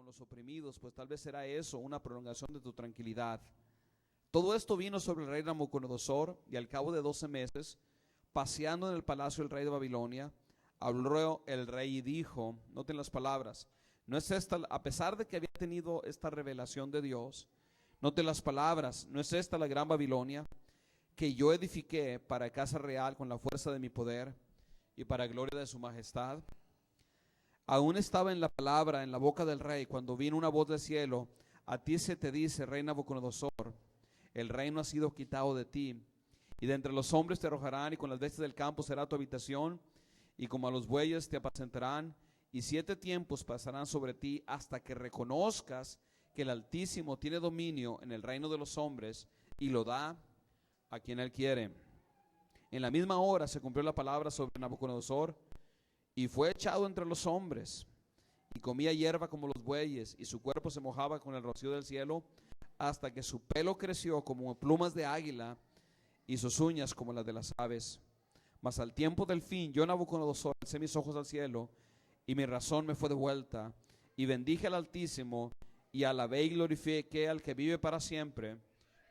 con los oprimidos, pues tal vez será eso una prolongación de tu tranquilidad. Todo esto vino sobre el rey Nabucodonosor, y al cabo de 12 meses, paseando en el palacio del rey de Babilonia, habló el rey y dijo, noten las palabras, no es esta, a pesar de que había tenido esta revelación de Dios, noten las palabras, no es esta la gran Babilonia, que yo edifiqué para casa real con la fuerza de mi poder y para gloria de su majestad. Aún estaba en la palabra en la boca del rey cuando vino una voz del cielo, a ti se te dice, rey Nabucodonosor, el reino ha sido quitado de ti, y de entre los hombres te arrojarán, y con las bestias del campo será tu habitación, y como a los bueyes te apacentarán, y 7 tiempos pasarán sobre ti hasta que reconozcas que el Altísimo tiene dominio en el reino de los hombres y lo da a quien él quiere. En la misma hora se cumplió la palabra sobre Nabucodonosor, y fue echado entre los hombres, y comía hierba como los bueyes, y su cuerpo se mojaba con el rocío del cielo, hasta que su pelo creció como plumas de águila, y sus uñas como las de las aves. Mas al tiempo del fin, yo Nabucodonosor alcé mis ojos al cielo, y mi razón me fue devuelta, y bendije al Altísimo, y alabé y glorifiqué al que vive para siempre,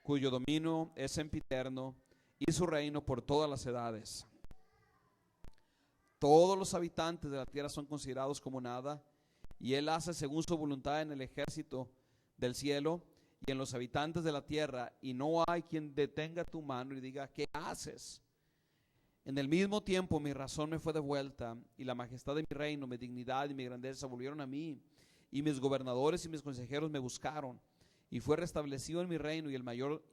cuyo dominio es sempiterno, y su reino por todas las edades. Todos los habitantes de la tierra son considerados como nada, y él hace según su voluntad en el ejército del cielo y en los habitantes de la tierra, y no hay quien detenga tu mano y diga, ¿qué haces? En el mismo tiempo mi razón me fue devuelta, y la majestad de mi reino, mi dignidad y mi grandeza volvieron a mí, y mis gobernadores y mis consejeros me buscaron, y fue restablecido en mi reino,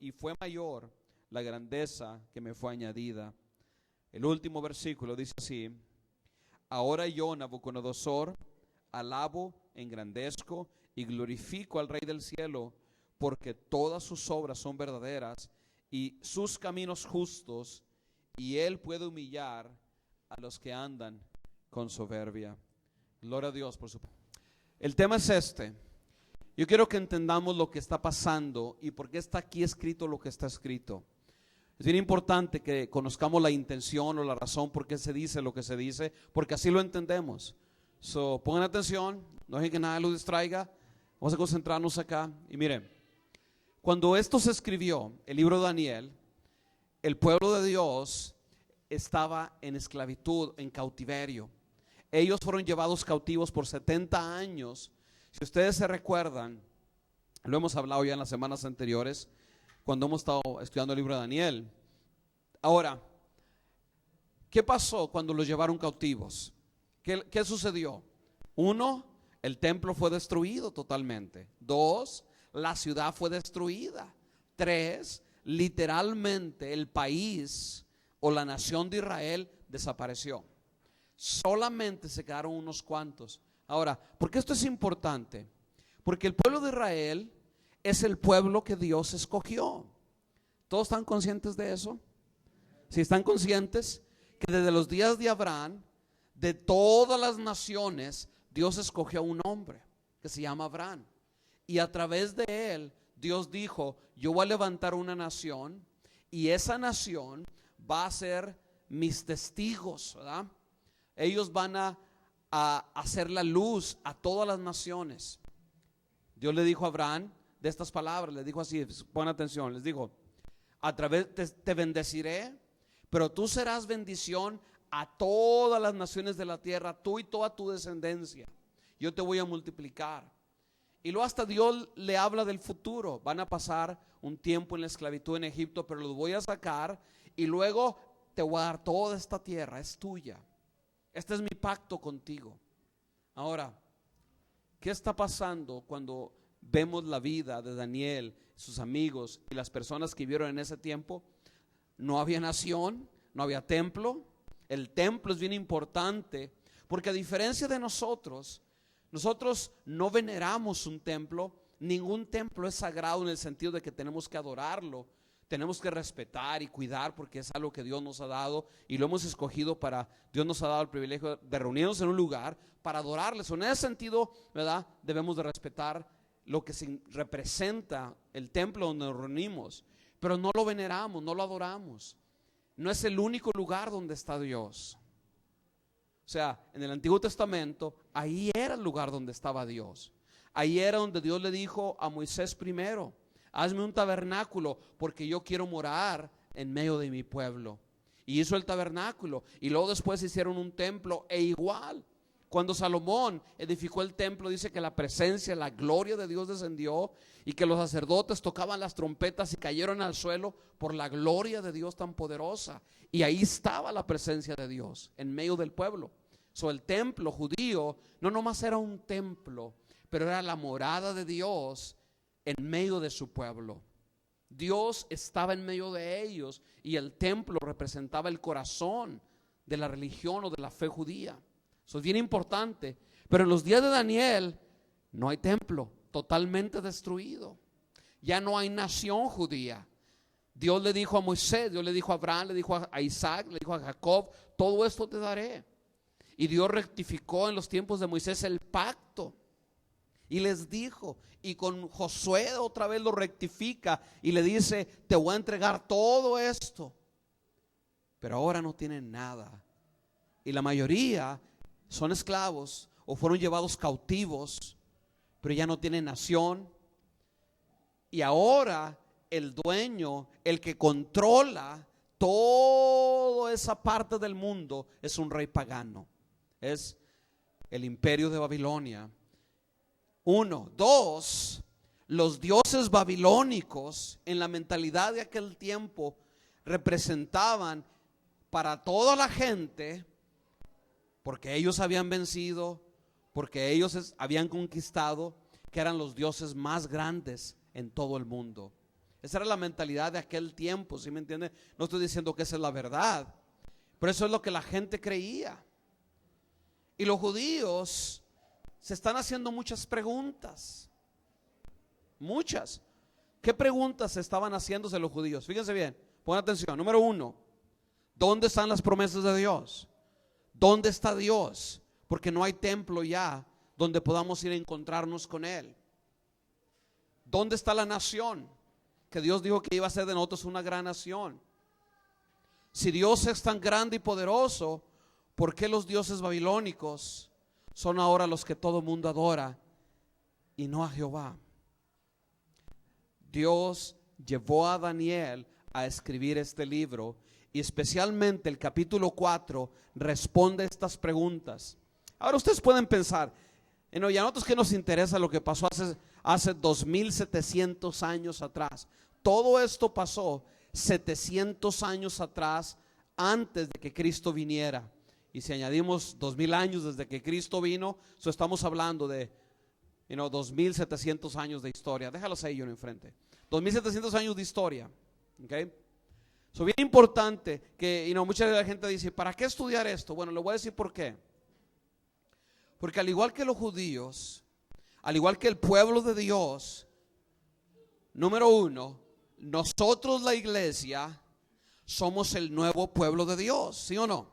y fue mayor la grandeza que me fue añadida. El último versículo dice así, ahora yo, Nabucodonosor, alabo, engrandezco y glorifico al Rey del cielo, porque todas sus obras son verdaderas y sus caminos justos, y él puede humillar a los que andan con soberbia. Gloria a Dios por su... El tema es este. Yo quiero que entendamos lo que está pasando y por qué está aquí escrito lo que está escrito. Es bien importante que conozcamos la intención o la razón por qué se dice lo que se dice, porque así lo entendemos. Pongan atención, no dejen que nada los distraiga. Vamos a concentrarnos acá. Y miren, cuando esto se escribió, el libro de Daniel, el pueblo de Dios estaba en esclavitud, en cautiverio. Ellos fueron llevados cautivos por 70 años. Si ustedes se recuerdan, lo hemos hablado ya en las semanas anteriores, cuando hemos estado estudiando el libro de Daniel. Ahora, ¿qué pasó cuando los llevaron cautivos? ¿Qué sucedió? 1, el templo fue destruido totalmente. 2, la ciudad fue destruida. 3, literalmente el país o la nación de Israel desapareció. Solamente se quedaron unos cuantos. Ahora, ¿por qué esto es importante? Porque el pueblo de Israel es el pueblo que Dios escogió. ¿Todos están conscientes de eso? Si están conscientes que desde los días de Abraham, de todas las naciones, Dios escogió a un hombre que se llama Abraham, y a través de él Dios dijo, yo voy a levantar una nación, y esa nación va a ser mis testigos, ¿verdad? Ellos van a hacer la luz a todas las naciones. Dios le dijo a Abraham de estas palabras, le dijo así, pon atención, les dijo, a través te bendeciré, pero tú serás bendición a todas las naciones de la tierra, tú y toda tu descendencia. Yo te voy a multiplicar. Y luego hasta Dios le habla del futuro. Van a pasar un tiempo en la esclavitud en Egipto, pero los voy a sacar y luego te voy a dar toda esta tierra, es tuya. Este es mi pacto contigo. Ahora, ¿qué está pasando cuando vemos la vida de Daniel, sus amigos y las personas que vivieron en ese tiempo? No había nación, no había templo. El templo es bien importante porque a diferencia de nosotros no veneramos un templo. Ningún templo es sagrado en el sentido de que tenemos que adorarlo. Tenemos que respetar y cuidar porque es algo que Dios nos ha dado y lo hemos escogido Dios nos ha dado el privilegio de reunirnos en un lugar para adorarles. En ese sentido, ¿verdad? Debemos de respetar lo que representa el templo donde nos reunimos, pero no lo veneramos, no lo adoramos. No es el único lugar donde está Dios. O sea, en el Antiguo Testamento, ahí era el lugar donde estaba Dios. Ahí era donde Dios le dijo a Moisés primero: hazme un tabernáculo porque yo quiero morar en medio de mi pueblo. Y hizo el tabernáculo, y luego después hicieron un templo. E igual, cuando Salomón edificó el templo, dice que la presencia, la gloria de Dios descendió, y que los sacerdotes tocaban las trompetas y cayeron al suelo por la gloria de Dios tan poderosa. Y ahí estaba la presencia de Dios en medio del pueblo. El templo judío no nomás era un templo, pero era la morada de Dios en medio de su pueblo. Dios estaba en medio de ellos, y el templo representaba el corazón de la religión o de la fe judía. Eso es bien importante. Pero en los días de Daniel no hay templo, totalmente destruido. Ya no hay nación judía. Dios le dijo a Moisés, Dios le dijo a Abraham, le dijo a Isaac, le dijo a Jacob: todo esto te daré. Y Dios rectificó en los tiempos de Moisés el pacto y les dijo, y con Josué otra vez lo rectifica y le dice: te voy a entregar todo esto. Pero ahora no tienen nada, y la mayoría son esclavos o fueron llevados cautivos, pero ya no tienen nación. Y ahora el dueño, el que controla toda esa parte del mundo, es un rey pagano. Es el imperio de Babilonia. 1, 2, los dioses babilónicos en la mentalidad de aquel tiempo representaban para toda la gente, porque ellos habían vencido, porque ellos habían conquistado, que eran los dioses más grandes en todo el mundo. Esa era la mentalidad de aquel tiempo, ¿sí me entiende? No estoy diciendo que esa es la verdad, pero eso es lo que la gente creía. Y los judíos se están haciendo muchas preguntas. Muchas. ¿Qué preguntas se estaban haciéndose los judíos? Fíjense bien, pongan atención. Número 1, ¿dónde están las promesas de Dios? ¿Dónde está Dios? Porque no hay templo ya donde podamos ir a encontrarnos con Él. ¿Dónde está la nación? Que Dios dijo que iba a ser de nosotros una gran nación. Si Dios es tan grande y poderoso, ¿por qué los dioses babilónicos son ahora los que todo mundo adora y no a Jehová? Dios llevó a Daniel a escribir este libro, y especialmente el capítulo 4 responde estas preguntas. Ahora ustedes pueden pensar, y a nosotros que nos interesa lo que pasó hace 2700 años atrás. Todo esto pasó 700 años atrás, antes de que Cristo viniera. Y si añadimos 2000 años desde que Cristo vino, estamos hablando de 2700 años de historia. Déjalos ahí, yo enfrente. 2700 años de historia. Okay. Es bien importante que mucha de la gente dice: ¿para qué estudiar esto? Bueno, le voy a decir por qué. Porque al igual que los judíos, al igual que el pueblo de Dios, número 1, nosotros la iglesia somos el nuevo pueblo de Dios, ¿sí o no?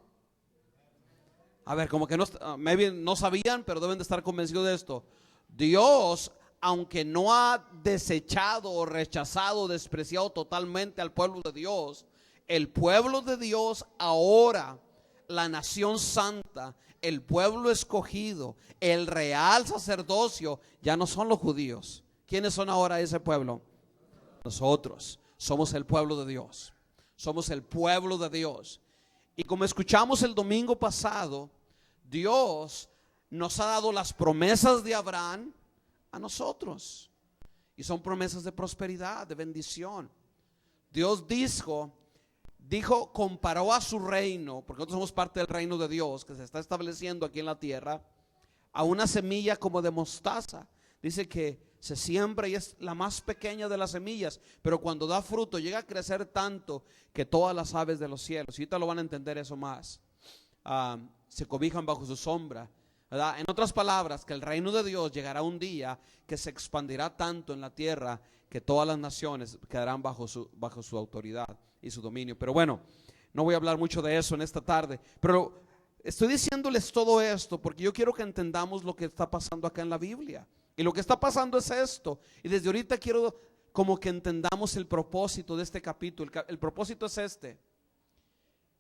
A ver, como que no sabían, pero deben de estar convencidos de esto. Dios, aunque no ha desechado o rechazado o despreciado totalmente al pueblo de Dios, el pueblo de Dios ahora, la nación santa, el pueblo escogido, el real sacerdocio, ya no son los judíos. ¿Quiénes son ahora ese pueblo? Nosotros somos el pueblo de Dios. Somos el pueblo de Dios. Y como escuchamos el domingo pasado, Dios nos ha dado las promesas de Abraham a nosotros. Y son promesas de prosperidad, de bendición. Dios dijo, comparó a su reino, porque nosotros somos parte del reino de Dios que se está estableciendo aquí en la tierra, a una semilla como de mostaza. Dice que se siembra y es la más pequeña de las semillas, pero cuando da fruto llega a crecer tanto que todas las aves de los cielos, y ahorita lo van a entender eso más, se cobijan bajo su sombra, ¿verdad? En otras palabras, que el reino de Dios llegará un día que se expandirá tanto en la tierra que todas las naciones quedarán bajo su autoridad y su dominio. Pero bueno, no voy a hablar mucho de eso en esta tarde, pero estoy diciéndoles todo esto porque yo quiero que entendamos lo que está pasando acá en la Biblia. Y lo que está pasando es esto. Y desde ahorita quiero como que entendamos el propósito de este capítulo. El propósito es este: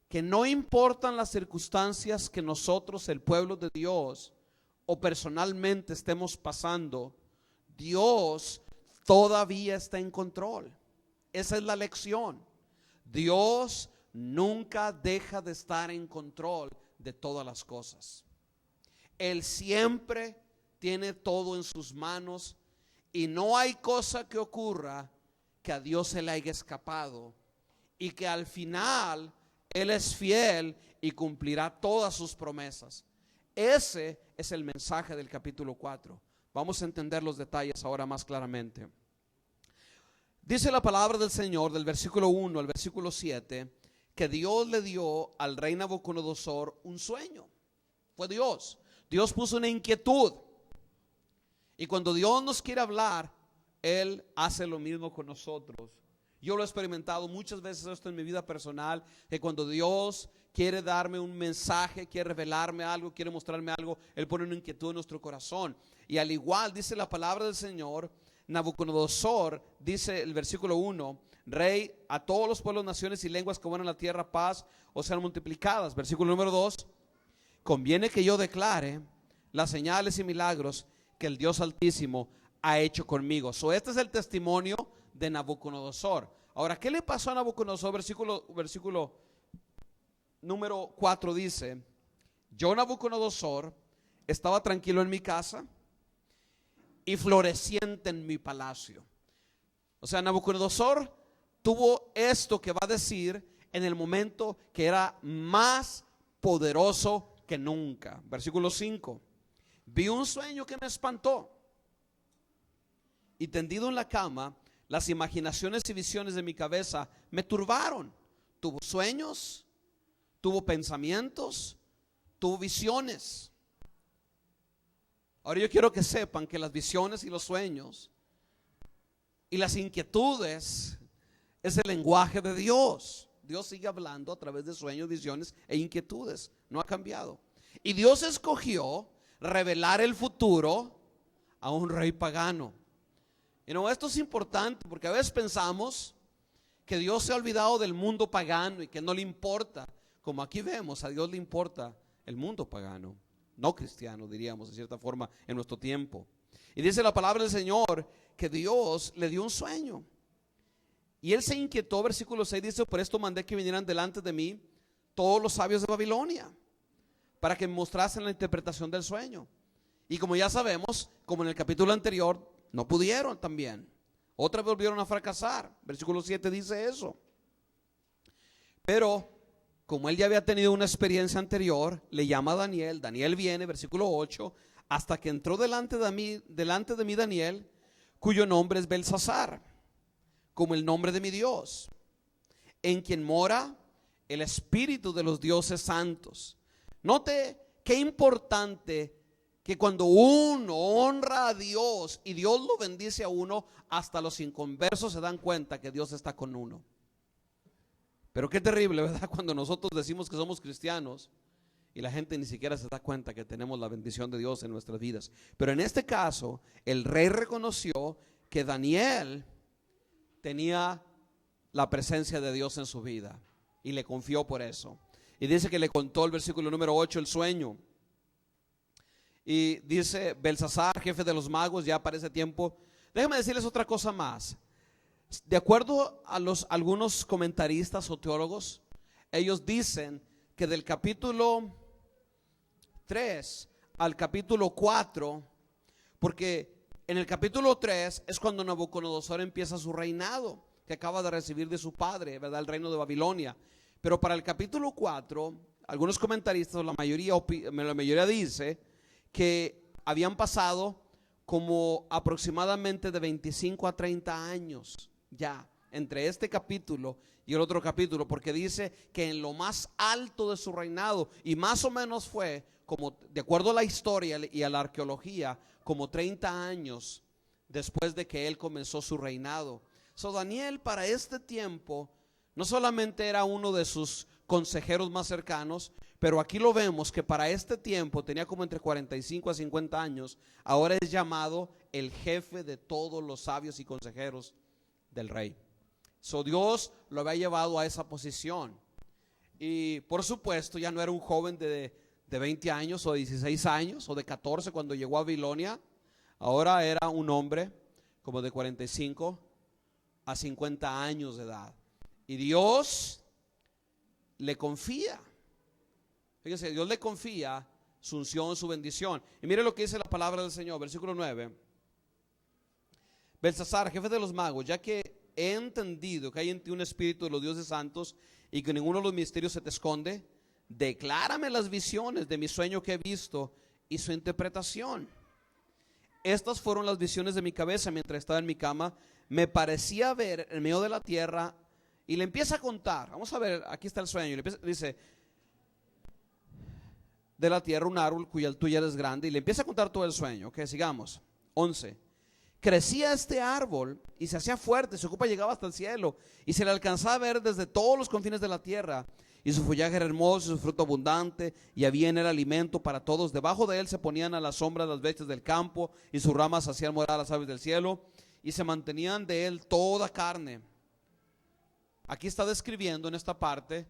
que no importan las circunstancias que nosotros, el pueblo de Dios, o personalmente estemos pasando, Dios todavía está en control. Esa es la lección. Dios nunca deja de estar en control de todas las cosas. Él siempre tiene todo en sus manos y no hay cosa que ocurra que a Dios se le haya escapado, y que al final Él es fiel y cumplirá todas sus promesas. Ese es el mensaje del capítulo 4. Vamos a entender los detalles ahora más claramente. Dice la palabra del Señor del versículo 1 al versículo 7 que Dios le dio al rey Nabucodonosor un sueño. Fue Dios. Dios puso una inquietud. Y cuando Dios nos quiere hablar, Él hace lo mismo con nosotros. Yo lo he experimentado muchas veces esto en mi vida personal, que cuando Dios quiere darme un mensaje, quiere revelarme algo, quiere mostrarme algo, Él pone una inquietud en nuestro corazón. Y al igual dice la palabra del Señor, Nabucodonosor, dice el versículo 1, rey a todos los pueblos, naciones y lenguas que van en la tierra, paz o sean multiplicadas. Versículo número 2, conviene que yo declare las señales y milagros que el Dios Altísimo ha hecho conmigo. Este es el testimonio de Nabucodonosor. Ahora, ¿qué le pasó a Nabucodonosor? Versículo número 4 dice: yo, Nabucodonosor, estaba tranquilo en mi casa y floreciente en mi palacio. O sea, Nabucodonosor tuvo esto que va a decir en el momento que era más poderoso que nunca. Versículo 5, vi un sueño que me espantó, y tendido en la cama, las imaginaciones y visiones de mi cabeza me turbaron. Tuvo sueños, tuvo pensamientos, tuvo visiones. Ahora yo quiero que sepan que las visiones y los sueños y las inquietudes es el lenguaje de Dios. Dios sigue hablando a través de sueños, visiones e inquietudes. No ha cambiado. Y Dios escogió revelar el futuro a un rey pagano. Esto es importante porque a veces pensamos que Dios se ha olvidado del mundo pagano y que no le importa. Como aquí vemos, a Dios le importa el mundo pagano, no cristiano, diríamos de cierta forma en nuestro tiempo. Y dice la palabra del Señor que Dios le dio un sueño y él se inquietó. Versículo 6 dice: por esto mandé que vinieran delante de mí todos los sabios de Babilonia, para que me mostrasen la interpretación del sueño. Y como ya sabemos, como en el capítulo anterior, no pudieron también. Otra vez volvieron a fracasar. Versículo 7 dice eso. Pero como él ya había tenido una experiencia anterior, le llama a Daniel. Daniel viene, versículo 8, hasta que entró delante de mí Daniel, cuyo nombre es Belsasar, como el nombre de mi Dios, en quien mora el espíritu de los dioses santos. Note qué importante que cuando uno honra a Dios y Dios lo bendice a uno, hasta los inconversos se dan cuenta que Dios está con uno. Pero qué terrible, ¿verdad? Cuando nosotros decimos que somos cristianos y la gente ni siquiera se da cuenta que tenemos la bendición de Dios en nuestras vidas. Pero en este caso, el rey reconoció que Daniel tenía la presencia de Dios en su vida y le confió por eso. Y dice que le contó el versículo número 8 el sueño. Y dice Belsasar, jefe de los magos, ya para ese tiempo. Déjenme decirles otra cosa más. De acuerdo a algunos comentaristas o teólogos, ellos dicen que del capítulo 3 al capítulo 4, porque en el capítulo 3 es cuando Nabucodonosor empieza su reinado, que acaba de recibir de su padre, ¿verdad? El reino de Babilonia. Pero para el capítulo 4, algunos comentaristas, la mayoría dice que habían pasado como aproximadamente de 25 a 30 años ya entre este capítulo y el otro capítulo, porque dice que en lo más alto de su reinado, y más o menos fue como, de acuerdo a la historia y a la arqueología, como 30 años después de que él comenzó su reinado. Daniel para este tiempo no solamente era uno de sus consejeros más cercanos, pero aquí lo vemos que para este tiempo tenía como entre 45 a 50 años. Ahora es llamado el jefe de todos los sabios y consejeros del rey. Dios lo había llevado a esa posición. Y por supuesto ya no era un joven de 20 años o de 16 años o de 14 cuando llegó a Babilonia. Ahora era un hombre como de 45 a 50 años de edad. Y Dios le confía. Fíjese, Dios le confía su unción, su bendición. Y mire lo que dice la palabra del Señor, versículo 9. Belsasar, jefe de los magos, ya que he entendido que hay en ti un espíritu de los dioses santos y que ninguno de los misterios se te esconde, declárame las visiones de mi sueño que he visto y su interpretación. Estas fueron las visiones de mi cabeza mientras estaba en mi cama. Me parecía ver en medio de la tierra, y le empieza a contar. Vamos a ver, aquí está el sueño. Dice, de la tierra un árbol cuya altura es grande, y le empieza a contar todo el sueño. Ok, sigamos. 11. Crecía este árbol y se hacía fuerte, su copa llegaba hasta el cielo y se le alcanzaba a ver desde todos los confines de la tierra, y su follaje era hermoso y su fruto abundante, y había en él alimento para todos. Debajo de él se ponían a la sombra las bestias del campo, y sus ramas hacían morar a las aves del cielo, y se mantenían de él toda carne. Aquí está describiendo en esta parte,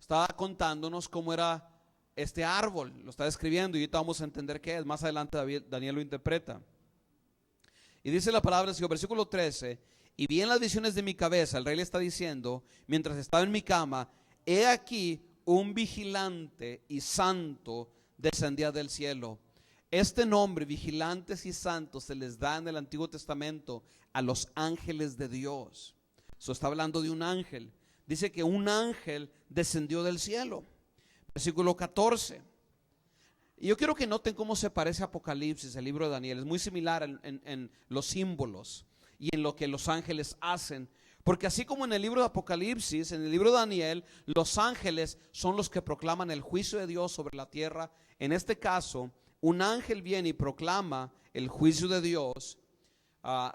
está contándonos cómo era este árbol, lo está describiendo, y ahorita vamos a entender qué es. Más adelante Daniel lo interpreta. Y dice la palabra del Señor, versículo 13, y vi en las visiones de mi cabeza, el rey le está diciendo, mientras estaba en mi cama, he aquí un vigilante y santo descendía del cielo. Este nombre, vigilantes y santos, se les da en el Antiguo Testamento a los ángeles de Dios. Eso está hablando de un ángel. Dice que un ángel descendió del cielo. Versículo 14. Y yo quiero que noten cómo se parece a Apocalipsis, el libro de Daniel. Es muy similar en los símbolos y en lo que los ángeles hacen. Porque así como en el libro de Apocalipsis, en el libro de Daniel, los ángeles son los que proclaman el juicio de Dios sobre la tierra. En este caso, un ángel viene y proclama el juicio de Dios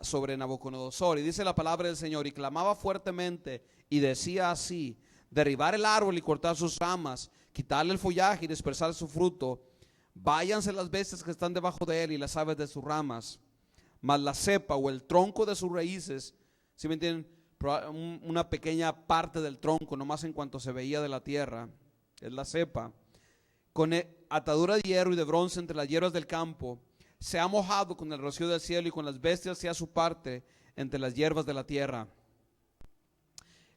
sobre Nabucodonosor. Y dice la palabra del Señor, y clamaba fuertemente y decía así: derribar el árbol y cortar sus ramas, quitarle el follaje y dispersar su fruto. Váyanse las bestias que están debajo de él y las aves de sus ramas, mas la cepa o el tronco de sus raíces, ¿sí me entienden? Una pequeña parte del tronco, nomás en cuanto se veía de la tierra, es la cepa, con atadura de hierro y de bronce entre las hierbas del campo, se ha mojado con el rocío del cielo, y con las bestias sea su parte entre las hierbas de la tierra.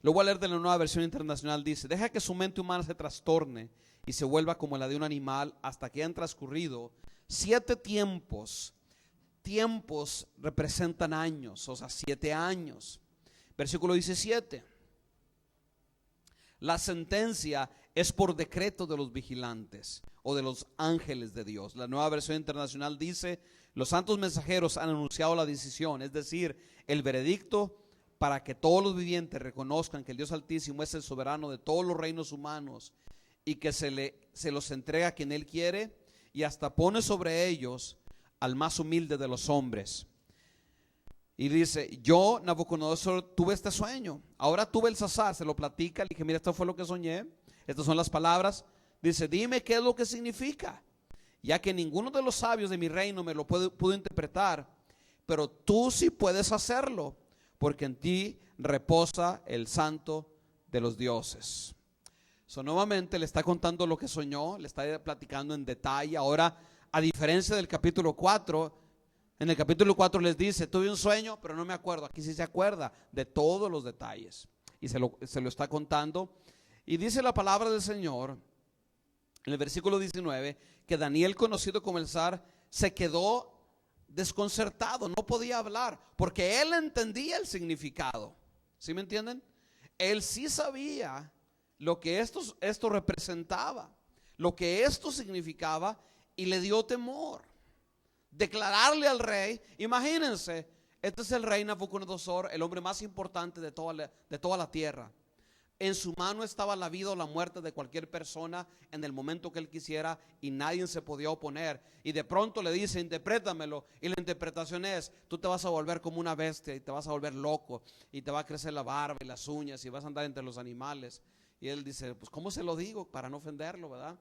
Lo voy a leer de la Nueva Versión Internacional. Dice: deja que su mente humana se trastorne y se vuelva como la de un animal hasta que hayan transcurrido 7 tiempos. Tiempos representan años, o sea, 7 años. Versículo 17. La sentencia es por decreto de los vigilantes o de los ángeles de Dios. La Nueva Versión Internacional dice: los santos mensajeros han anunciado la decisión, es decir, el veredicto, para que todos los vivientes reconozcan que el Dios Altísimo es el soberano de todos los reinos humanos, y que se los entrega a quien Él quiere, y hasta pone sobre ellos al más humilde de los hombres. Y dice: yo, Nabucodonosor, tuve este sueño. Ahora tú, Belsasar, se lo platica. Le dije: mira, esto fue lo que soñé, estas son las palabras. Dice: dime qué es lo que significa, ya que ninguno de los sabios de mi reino me lo pudo interpretar, pero tú sí puedes hacerlo, porque en ti reposa el santo de los dioses. Nuevamente le está contando lo que soñó, le está platicando en detalle. Ahora, a diferencia del capítulo 4, en el capítulo 4 les dice: tuve un sueño, pero no me acuerdo. Aquí sí se acuerda de todos los detalles, y se lo está contando. Y dice la palabra del Señor en el versículo 19, que Daniel, conocido como el zar, se quedó desconcertado, no podía hablar, porque él entendía el significado. ¿Sí me entienden? Él sí sabía lo que esto representaba, lo que esto significaba, y le dio temor. Declararle al rey, imagínense, este es el rey Nabucodonosor, el hombre más importante de toda la tierra. En su mano estaba la vida o la muerte de cualquier persona en el momento que él quisiera, y nadie se podía oponer. Y de pronto le dice: interprétamelo. Y la interpretación es: tú te vas a volver como una bestia y te vas a volver loco, y te va a crecer la barba y las uñas y vas a andar entre los animales. Y él dice: pues ¿cómo se lo digo para no ofenderlo, verdad?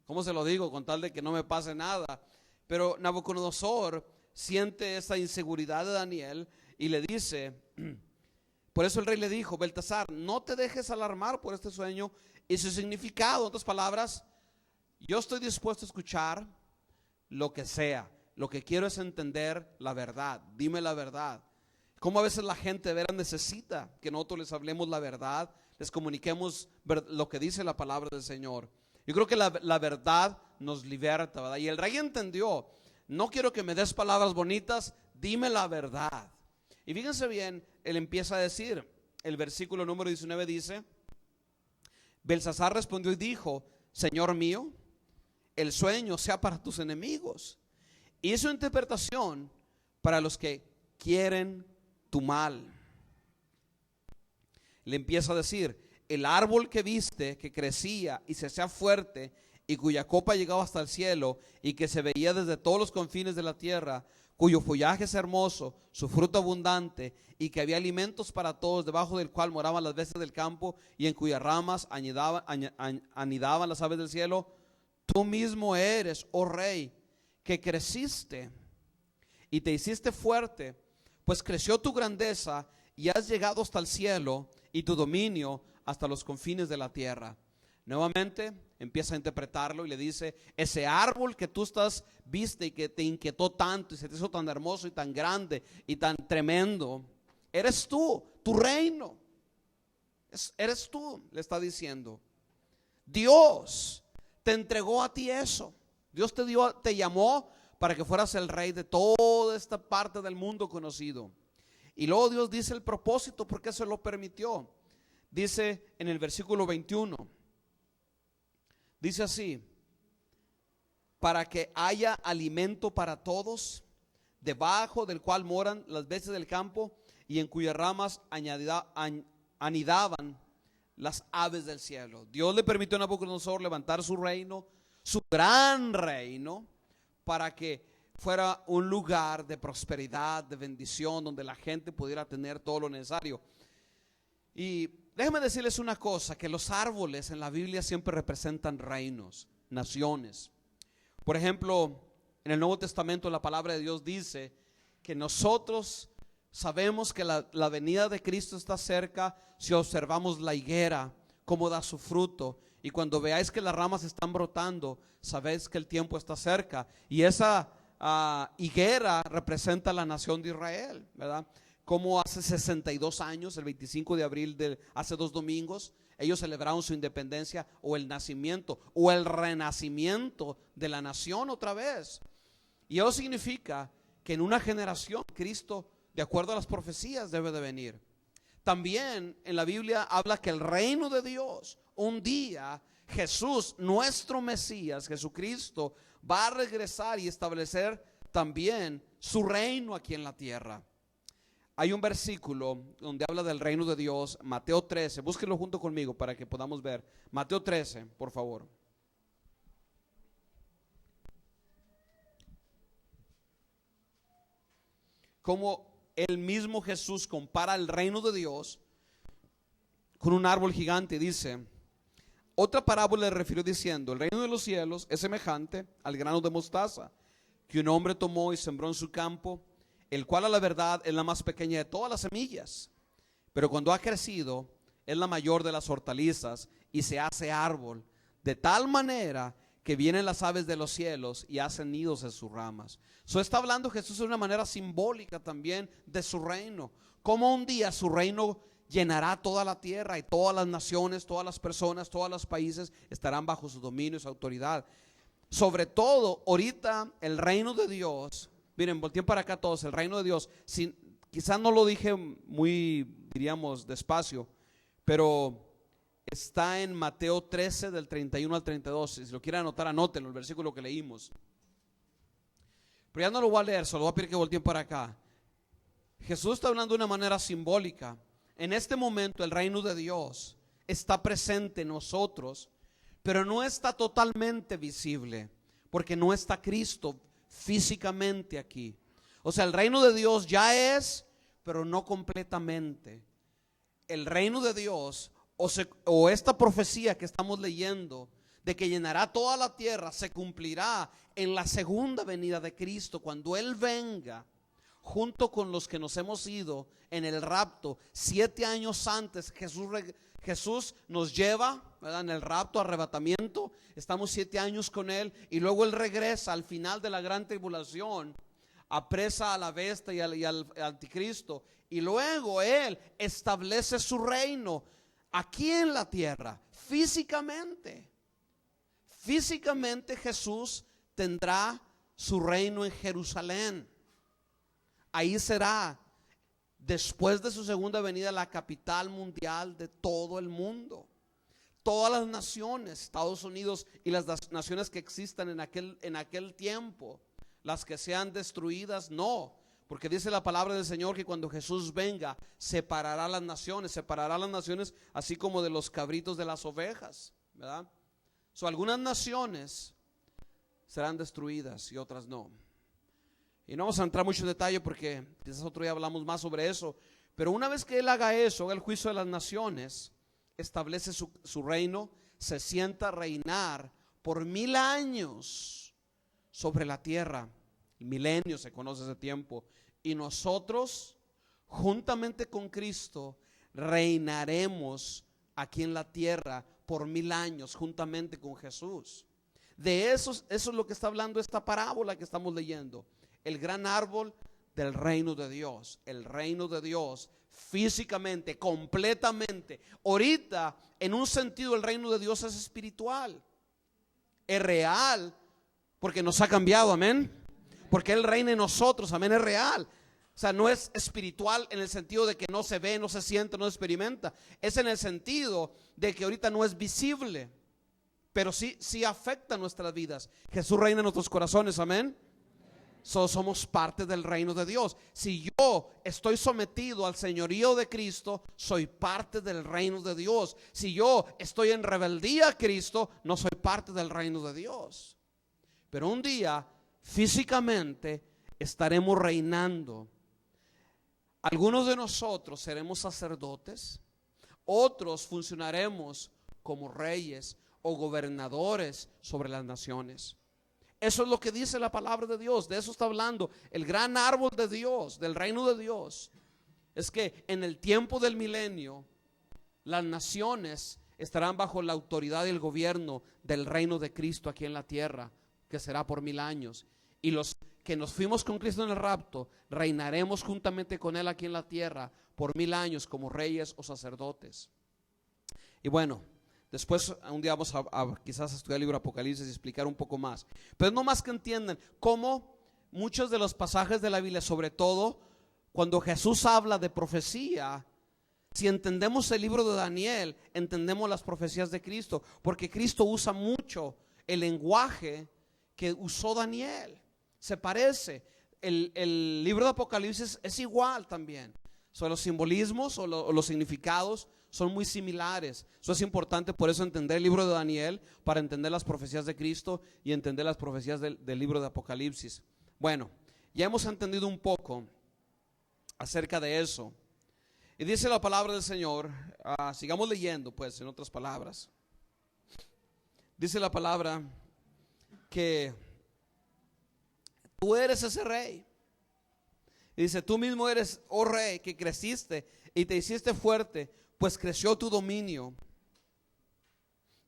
¿Cómo se lo digo con tal de que no me pase nada? Pero Nabucodonosor siente esa inseguridad de Daniel y le dice, por eso el rey le dijo: Belsasar, no te dejes alarmar por este sueño y su significado. En otras palabras, yo estoy dispuesto a escuchar lo que sea, Lo que quiero es entender la verdad. Dime la verdad. Como a veces la gente de veras necesita que nosotros les hablemos la verdad, les comuniquemos lo que dice la palabra del Señor. Yo creo que la verdad nos liberta, ¿verdad? Y el rey entendió, no quiero que me des palabras bonitas, dime la verdad. Y fíjense bien, él empieza a decir, el versículo número 19 dice: Belsasar respondió y dijo: Señor mío, el sueño sea para tus enemigos y su interpretación para los que quieren tu mal. Le empieza a decir: el árbol que viste, que crecía y se hacía fuerte y cuya copa llegaba hasta el cielo y que se veía desde todos los confines de la tierra, cuyo follaje es hermoso, su fruto abundante, y que había alimentos para todos, debajo del cual moraban las bestias del campo y en cuyas ramas anidaban las aves del cielo. Tú mismo eres, oh rey, que creciste y te hiciste fuerte, pues creció tu grandeza y has llegado hasta el cielo, y tu dominio hasta los confines de la tierra. Nuevamente empieza a interpretarlo y le dice: ese árbol que tú viste y que te inquietó tanto y se te hizo tan hermoso y tan grande y tan tremendo, eres tú, tu reino. Eres tú, le está diciendo. Dios te entregó a ti eso. Dios te llamó para que fueras el rey de toda esta parte del mundo conocido. Y luego Dios dice el propósito por qué se lo permitió. Dice en el versículo 21, dice así: para que haya alimento para todos, debajo del cual moran las bestias del campo y en cuyas ramas anidaban las aves del cielo. Dios le permitió a Nabucodonosor levantar su reino, su gran reino, para que fuera un lugar de prosperidad, de bendición, donde la gente pudiera tener todo lo necesario. Y déjenme decirles una cosa, que los árboles en la Biblia siempre representan reinos, naciones. Por ejemplo, en el Nuevo Testamento la palabra de Dios dice que nosotros sabemos que la venida de Cristo está cerca si observamos la higuera, cómo da su fruto. Y cuando veáis que las ramas están brotando, sabéis que el tiempo está cerca. Y esa higuera representa la nación de Israel, ¿verdad? Como hace 62 años, el 25 de abril hace 2 domingos, ellos celebraron su independencia, o el nacimiento o el renacimiento de la nación otra vez. Y eso significa que en una generación Cristo, de acuerdo a las profecías, debe de venir. También en la Biblia habla que el reino de Dios, un día Jesús, nuestro Mesías, Jesucristo, va a regresar y establecer también su reino aquí en la tierra. Hay un versículo donde habla del reino de Dios, Mateo 13, búsquenlo junto conmigo para que podamos ver. Mateo 13, por favor. Como el mismo Jesús compara el reino de Dios con un árbol gigante. Dice: otra parábola le refirió diciendo: el reino de los cielos es semejante al grano de mostaza que un hombre tomó y sembró en su campo, el cual a la verdad es la más pequeña de todas las semillas, pero cuando ha crecido es la mayor de las hortalizas y se hace árbol, de tal manera que vienen las aves de los cielos y hacen nidos en sus ramas. Está hablando Jesús de una manera simbólica también de su reino, como un día su reino llenará toda la tierra y todas las naciones, todas las personas, todos los países estarán bajo su dominio y su autoridad. Sobre todo ahorita el reino de Dios, miren, volteen para acá todos, el reino de Dios, quizás no lo dije muy, diríamos, despacio, pero está en Mateo 13 del 31 al 32, si lo quieren anotar, anótenlo, el versículo que leímos. Pero ya no lo voy a leer, solo voy a pedir que volteen para acá. Jesús está hablando de una manera simbólica. En este momento el reino de Dios está presente en nosotros, pero no está totalmente visible, porque no está Cristo físicamente aquí. O sea, el reino de Dios ya es, pero no completamente. El reino de Dios, o esta profecía que estamos leyendo, de que llenará toda la tierra, se cumplirá en la segunda venida de Cristo, cuando Él venga junto con los que nos hemos ido en el rapto. 7 años antes Jesús nos lleva, ¿verdad?, en el rapto, arrebatamiento. Estamos 7 años con Él y luego Él regresa al final de la gran tribulación, apresa a la bestia y al anticristo, y luego Él establece su reino aquí en la tierra, físicamente. Físicamente Jesús tendrá su reino en Jerusalén. Ahí será, después de su segunda venida, la capital mundial de todo el mundo. Todas las naciones, Estados Unidos y las naciones que existan en aquel tiempo, las que sean destruidas, no. Porque dice la palabra del Señor que cuando Jesús venga, separará las naciones así como de los cabritos de las ovejas, ¿verdad? Algunas naciones serán destruidas y otras no. Y no vamos a entrar mucho en detalle porque quizás otro día hablamos más sobre eso. Pero una vez que Él haga eso, haga el juicio de las naciones, establece su reino, se sienta a reinar por 1000 años sobre la tierra. El milenio se conoce ese tiempo. Y nosotros, juntamente con Cristo, reinaremos aquí en la tierra por 1000 años, juntamente con Jesús. De eso es lo que está hablando esta parábola que estamos leyendo. El gran árbol del reino de Dios. El reino de Dios físicamente, completamente. Ahorita, en un sentido, el reino de Dios es espiritual. Es real porque nos ha cambiado, amén. Porque Él reina en nosotros, amén, es real. O sea, no es espiritual en el sentido de que no se ve, no se siente, no se experimenta. Es en el sentido de que ahorita no es visible, pero sí afecta nuestras vidas. Jesús reina en nuestros corazones, amén. Somos parte del reino de Dios. Si yo estoy sometido al señorío de Cristo, soy parte del reino de Dios. Si yo estoy en rebeldía a Cristo, no soy parte del reino de Dios. Pero un día, físicamente, estaremos reinando. Algunos de nosotros seremos sacerdotes, otros funcionaremos como reyes o gobernadores sobre las naciones. Eso es lo que dice la palabra de Dios. De eso está hablando el gran árbol de Dios, del reino de Dios. Es que en el tiempo del milenio, las naciones estarán bajo la autoridad y el gobierno del reino de Cristo aquí en la tierra, que será por 1000 años. Y los que nos fuimos con Cristo en el rapto, reinaremos juntamente con Él aquí en la tierra por 1000 años como reyes o sacerdotes. Y bueno, después un día vamos a quizás estudiar el libro de Apocalipsis y explicar un poco más. Pero no más que entiendan cómo muchos de los pasajes de la Biblia, sobre todo cuando Jesús habla de profecía, si entendemos el libro de Daniel, entendemos las profecías de Cristo, porque Cristo usa mucho el lenguaje que usó Daniel. Se parece. El libro de Apocalipsis es igual también. Los simbolismos o los significados son muy similares. Eso es importante, por eso entender el libro de Daniel, para entender las profecías de Cristo y entender las profecías del libro de Apocalipsis. Bueno, ya hemos entendido un poco acerca de eso. Y dice la palabra del Señor, sigamos leyendo pues, en otras palabras. Dice la palabra que tú eres ese rey. Y dice, tú mismo eres, oh rey, que creciste y te hiciste fuerte, pues creció tu dominio,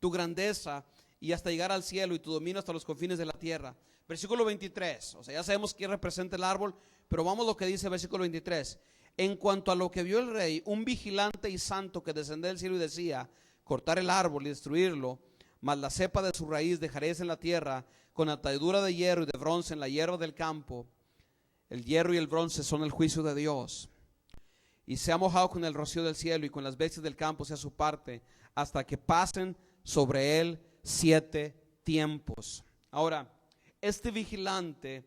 tu grandeza, y hasta llegar al cielo, y tu dominio hasta los confines de la tierra. Versículo 23, o sea, ya sabemos quién representa el árbol, pero vamos a lo que dice el versículo 23. En cuanto a lo que vio el rey, un vigilante y santo que descendía del cielo y decía, cortar el árbol y destruirlo, mas la cepa de su raíz dejaréis en la tierra, con atadura de hierro y de bronce en la hierba del campo. El hierro y el bronce son el juicio de Dios. Y se ha mojado con el rocío del cielo, y con las bestias del campo sea su parte, hasta que pasen sobre él 7 tiempos. Ahora, este vigilante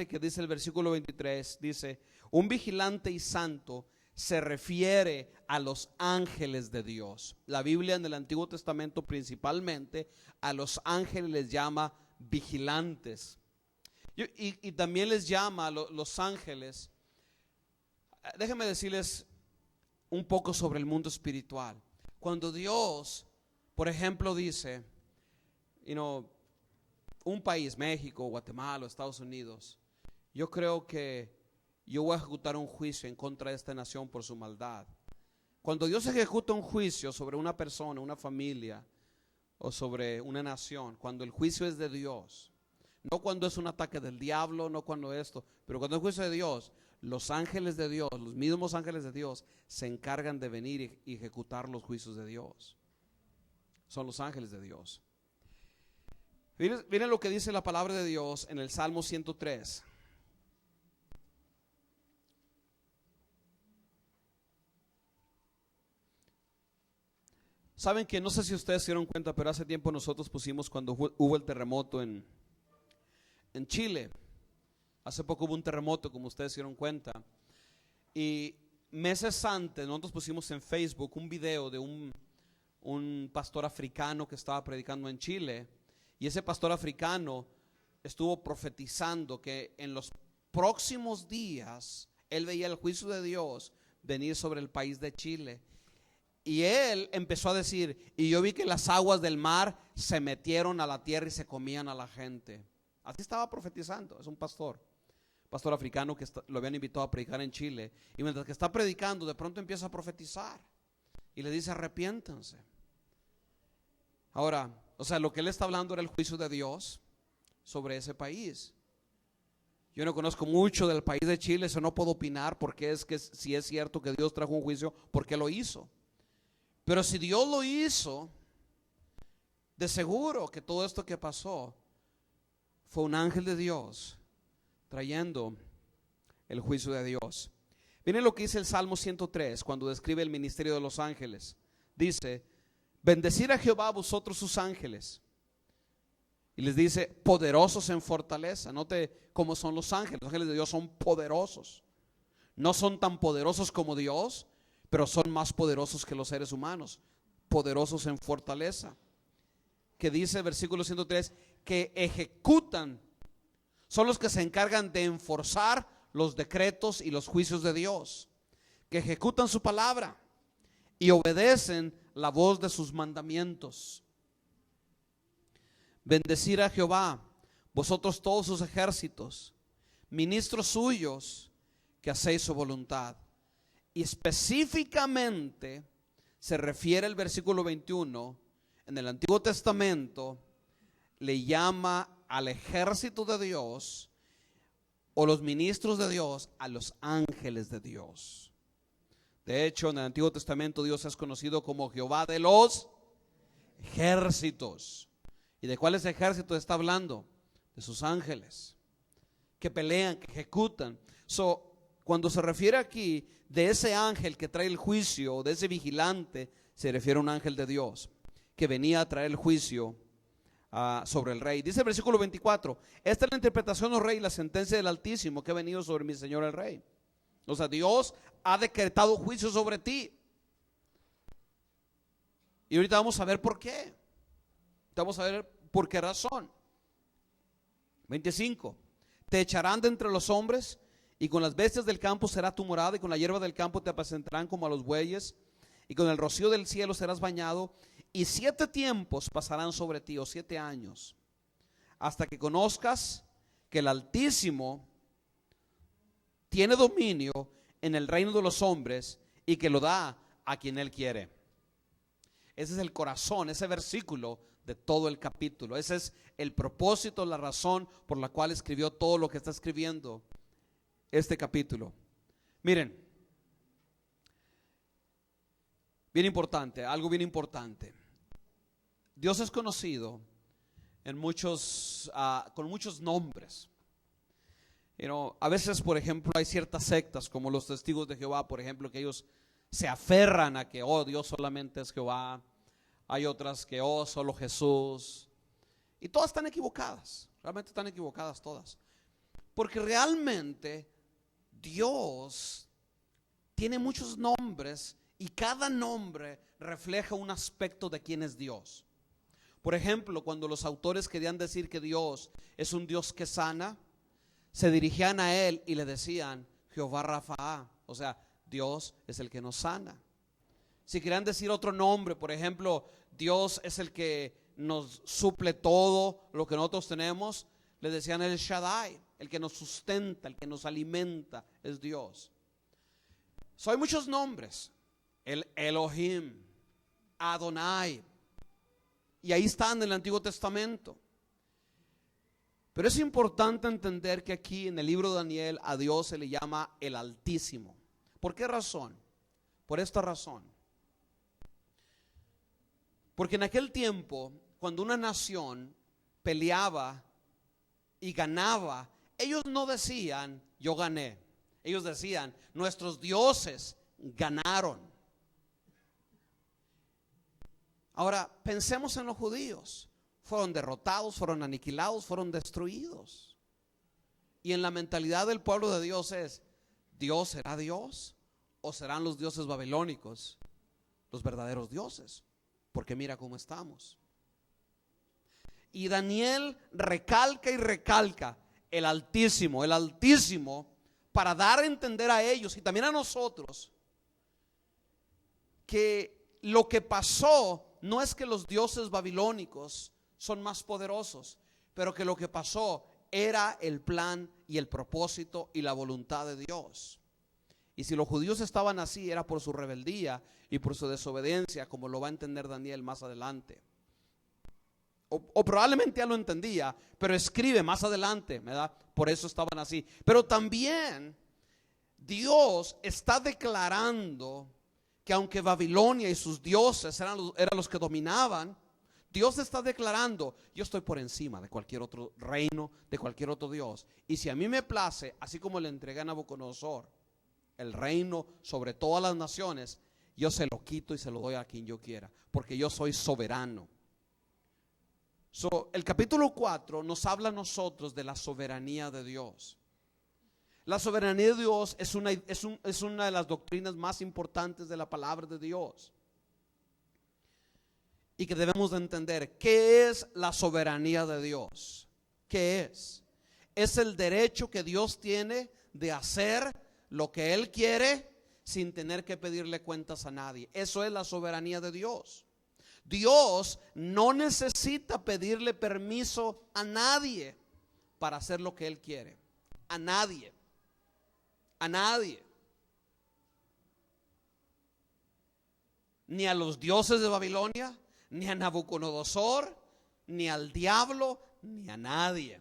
que dice el versículo 23, dice, un vigilante y santo se refiere a los ángeles de Dios. La Biblia en el Antiguo Testamento principalmente a los ángeles les llama vigilantes. Y también les llama los ángeles. Déjenme decirles un poco sobre el mundo espiritual. Cuando Dios, por ejemplo, dice, un país, México, Guatemala, Estados Unidos, yo creo que yo voy a ejecutar un juicio en contra de esta nación por su maldad. Cuando Dios ejecuta un juicio sobre una persona, una familia o sobre una nación, cuando el juicio es de Dios, no cuando es un ataque del diablo, no cuando esto, pero cuando es juicio de Dios, los ángeles de Dios, los mismos ángeles de Dios, se encargan de venir y ejecutar los juicios de Dios. Son los ángeles de Dios. Miren lo que dice la palabra de Dios en el Salmo 103. Saben que no sé si ustedes se dieron cuenta, pero hace tiempo nosotros pusimos cuando hubo el terremoto en Chile. Hace poco hubo un terremoto, como ustedes se dieron cuenta. Y meses antes nosotros pusimos en Facebook un video de un pastor africano que estaba predicando en Chile. Y ese pastor africano estuvo profetizando que en los próximos días él veía el juicio de Dios venir sobre el país de Chile. Y él empezó a decir, y yo vi que las aguas del mar se metieron a la tierra y se comían a la gente. Así estaba profetizando. Es un pastor africano que lo habían invitado a predicar en Chile. Y mientras que está predicando, de pronto empieza a profetizar y le dice: arrepiéntanse. Ahora, o sea, lo que él está hablando era el juicio de Dios sobre ese país. Yo no conozco mucho del país de Chile, eso no puedo opinar, porque es que si es cierto que Dios trajo un juicio, ¿por qué lo hizo? Pero si Dios lo hizo, de seguro que todo esto que pasó fue un ángel de Dios trayendo el juicio de Dios. Miren lo que dice el Salmo 103 cuando describe el ministerio de los ángeles. Dice: bendecid a Jehová vosotros sus ángeles. Y les dice: poderosos en fortaleza. Note cómo son los ángeles. Los ángeles de Dios son poderosos. No son tan poderosos como Dios, pero son más poderosos que los seres humanos. Poderosos en fortaleza. Que dice el versículo 103, que ejecutan. Son los que se encargan de enforzar los decretos y los juicios de Dios. Que ejecutan su palabra y obedecen la voz de sus mandamientos. Bendecid a Jehová, vosotros todos sus ejércitos, ministros suyos, que hacéis su voluntad. Y específicamente se refiere el versículo 21, en el Antiguo Testamento le llama al ejército de Dios o los ministros de Dios a los ángeles de Dios. De hecho, en el Antiguo Testamento Dios es conocido como Jehová de los ejércitos. ¿Y de cuáles ejércitos está hablando? De sus ángeles, que pelean, que ejecutan. Cuando se refiere aquí de ese ángel que trae el juicio, de ese vigilante, se refiere a un ángel de Dios que venía a traer el juicio sobre el rey. Dice el versículo 24: esta es la interpretación, oh rey, la sentencia del Altísimo que ha venido sobre mi señor el rey. O sea, Dios ha decretado juicio sobre ti. Y ahorita vamos a ver por qué. Vamos a ver por qué razón. 25: te echarán de entre los hombres, y con las bestias del campo será tu morada, y con la hierba del campo te apacentarán como a los bueyes, y con el rocío del cielo serás bañado. Y 7 tiempos pasarán sobre ti, o 7 años, hasta que conozcas que el Altísimo tiene dominio en el reino de los hombres, y que lo da a quien Él quiere. Ese es el corazón, ese versículo de todo el capítulo. Ese es el propósito, la razón por la cual escribió todo lo que está escribiendo este capítulo. Miren, bien importante, algo bien importante. Dios es conocido en con muchos nombres. A veces, por ejemplo, hay ciertas sectas como los testigos de Jehová, por ejemplo, que ellos se aferran a que, Dios solamente es Jehová. Hay otras que, solo Jesús. Y todas están equivocadas, realmente están equivocadas todas. Porque realmente Dios tiene muchos nombres y cada nombre refleja un aspecto de quién es Dios. Por ejemplo, cuando los autores querían decir que Dios es un Dios que sana, se dirigían a Él y le decían Jehová Rafa, o sea, Dios es el que nos sana. Si querían decir otro nombre, por ejemplo, Dios es el que nos suple todo lo que nosotros tenemos, le decían el Shaddai, el que nos sustenta, el que nos alimenta, es Dios. Hay muchos nombres, el Elohim, Adonai. Y ahí están en el Antiguo Testamento. Pero es importante entender que aquí en el libro de Daniel a Dios se le llama el Altísimo. ¿Por qué razón? Por esta razón. Porque en aquel tiempo, cuando una nación peleaba y ganaba, ellos no decían, yo gané. Ellos decían, nuestros dioses ganaron. Ahora, pensemos en los judíos. Fueron derrotados, fueron aniquilados, fueron destruidos. Y en la mentalidad del pueblo de Dios es, ¿Dios será Dios? ¿O serán los dioses babilónicos los verdaderos dioses? Porque mira cómo estamos. Y Daniel recalca y recalca el Altísimo, para dar a entender a ellos y también a nosotros que lo que pasó no es que los dioses babilónicos son más poderosos, pero que lo que pasó era el plan y el propósito y la voluntad de Dios. Y si los judíos estaban así, era por su rebeldía y por su desobediencia, como lo va a entender Daniel más adelante. O probablemente ya lo entendía, pero escribe más adelante, ¿verdad? Por eso estaban así. Pero también Dios está declarando que aunque Babilonia y sus dioses eran los que dominaban, Dios está declarando, yo estoy por encima de cualquier otro reino, de cualquier otro Dios. Y si a mí me place, así como le entregué a Nabucodonosor el reino sobre todas las naciones, yo se lo quito y se lo doy a quien yo quiera, porque yo soy soberano. El capítulo 4 nos habla a nosotros de la soberanía de Dios. La soberanía de Dios es una de las doctrinas más importantes de la palabra de Dios. Y que debemos de entender, ¿qué es la soberanía de Dios? ¿Qué es? Es el derecho que Dios tiene de hacer lo que Él quiere sin tener que pedirle cuentas a nadie. Eso es la soberanía de Dios. Dios no necesita pedirle permiso a nadie para hacer lo que Él quiere. A nadie. A nadie. Ni a los dioses de Babilonia, ni a Nabucodonosor, ni al diablo, ni a nadie.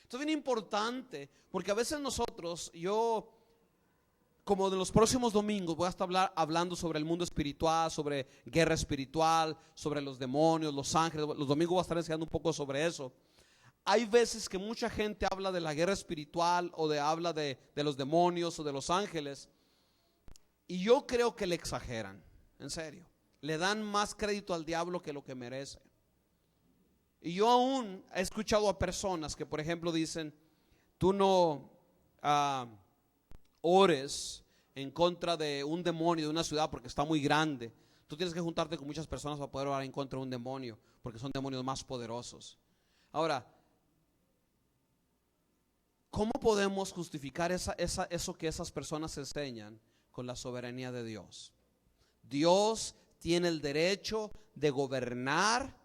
Esto es bien importante, porque a veces nosotros, como de los próximos domingos voy a estar hablando sobre el mundo espiritual, sobre guerra espiritual, sobre los demonios, los ángeles. Los domingos voy a estar enseñando un poco sobre eso. Hay veces que mucha gente habla de la guerra espiritual o habla de los demonios o de los ángeles, y yo creo que le exageran, en serio. Le dan más crédito al diablo que lo que merece. Y yo aún he escuchado a personas que, por ejemplo, dicen, tú no ores en contra de un demonio de una ciudad porque está muy grande. Tú tienes que juntarte con muchas personas para poder orar en contra de un demonio, porque son demonios más poderosos. Ahora, ¿cómo podemos justificar eso que esas personas enseñan con la soberanía de Dios? Dios tiene el derecho de gobernar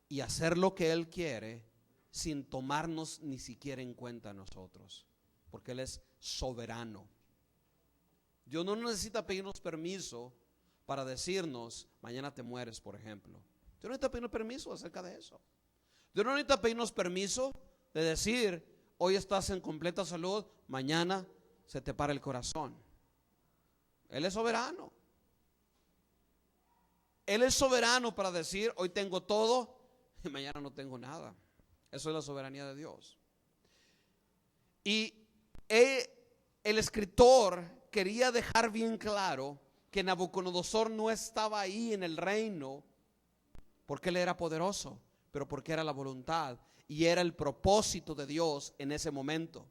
y hacer lo que Él quiere sin tomarnos ni siquiera en cuenta a nosotros, porque Él es soberano. Dios no necesita pedirnos permiso para decirnos, mañana te mueres, por ejemplo. Dios no necesita pedirnos permiso acerca de eso. Dios no necesita pedirnos permiso de decir, hoy estás en completa salud, mañana se te para el corazón. Él es soberano. Él es soberano para decir, hoy tengo todo y mañana no tengo nada. Eso es la soberanía de Dios. Y el escritor quería dejar bien claro que Nabucodonosor no estaba ahí en el reino porque él era poderoso, pero porque era la voluntad y era el propósito de Dios en ese momento.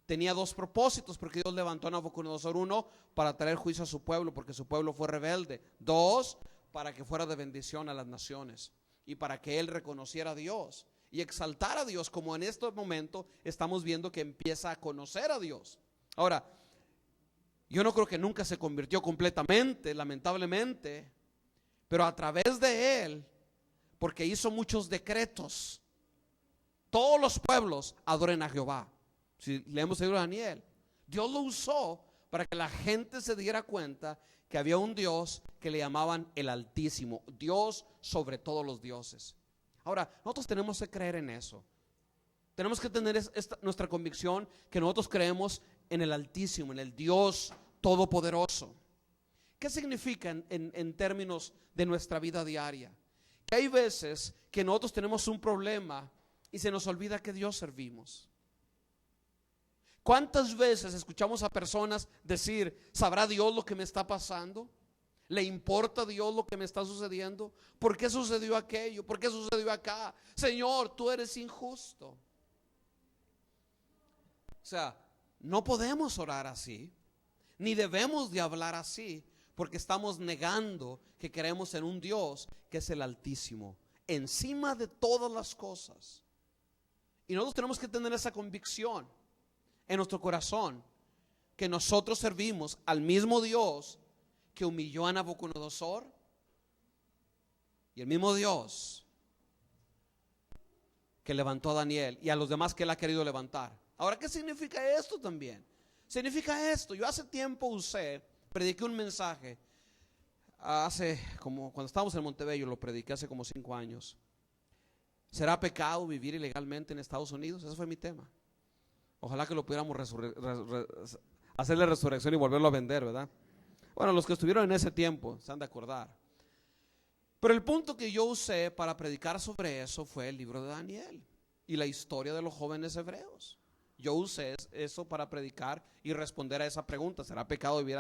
Tenía dos propósitos, porque Dios levantó a Nabucodonosor: uno, para traer juicio a su pueblo, porque su pueblo fue rebelde; dos, para que fuera de bendición a las naciones y para que él reconociera a Dios y exaltara a Dios, como en este momento estamos viendo que empieza a conocer a Dios. Ahora, yo no creo que nunca se convirtió completamente, lamentablemente, pero a través de él, porque hizo muchos decretos, todos los pueblos adoren a Jehová. Si leemos el libro de Daniel, Dios lo usó para que la gente se diera cuenta que había un Dios que le llamaban el Altísimo, Dios sobre todos los dioses. Ahora, nosotros tenemos que creer en eso. Tenemos que tener nuestra convicción que nosotros creemos en el Altísimo, en el Dios Todopoderoso. ¿Qué significa en términos de nuestra vida diaria? Que hay veces que nosotros tenemos un problema y se nos olvida que Dios servimos. ¿Cuántas veces escuchamos a personas decir, ¿sabrá Dios lo que me está pasando? ¿Le importa a Dios lo que me está sucediendo? ¿Por qué sucedió aquello? ¿Por qué sucedió acá? Señor, tú eres injusto. O sea, no podemos orar así, ni debemos de hablar así, porque estamos negando que creemos en un Dios que es el Altísimo, encima de todas las cosas. Y nosotros tenemos que tener esa convicción en nuestro corazón, que nosotros servimos al mismo Dios que humilló a Nabucodonosor y el mismo Dios que levantó a Daniel y a los demás que él ha querido levantar. Ahora, ¿qué significa esto también? Significa esto: yo hace tiempo prediqué un mensaje, cuando estábamos en Montebello, lo prediqué hace como 5 años. ¿Será pecado vivir ilegalmente en Estados Unidos? Ese fue mi tema. Ojalá que lo pudiéramos hacerle resurrección y volverlo a vender, ¿verdad? Bueno, los que estuvieron en ese tiempo se han de acordar. Pero el punto que yo usé para predicar sobre eso fue el libro de Daniel y la historia de los jóvenes hebreos. Yo usé eso para predicar y responder a esa pregunta: ¿será pecado vivir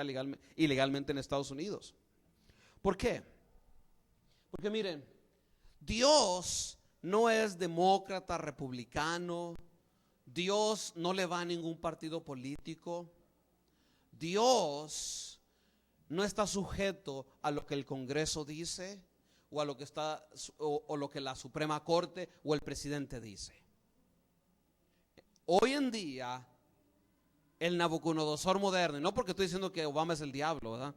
ilegalmente en Estados Unidos? ¿Por qué? Porque miren, Dios no es demócrata, republicano. Dios no le va a ningún partido político. Dios no está sujeto a lo que el Congreso dice o a lo que lo que la Suprema Corte o el presidente dice. Hoy en día, el Nabucodonosor moderno, y no porque estoy diciendo que Obama es el diablo, ¿verdad?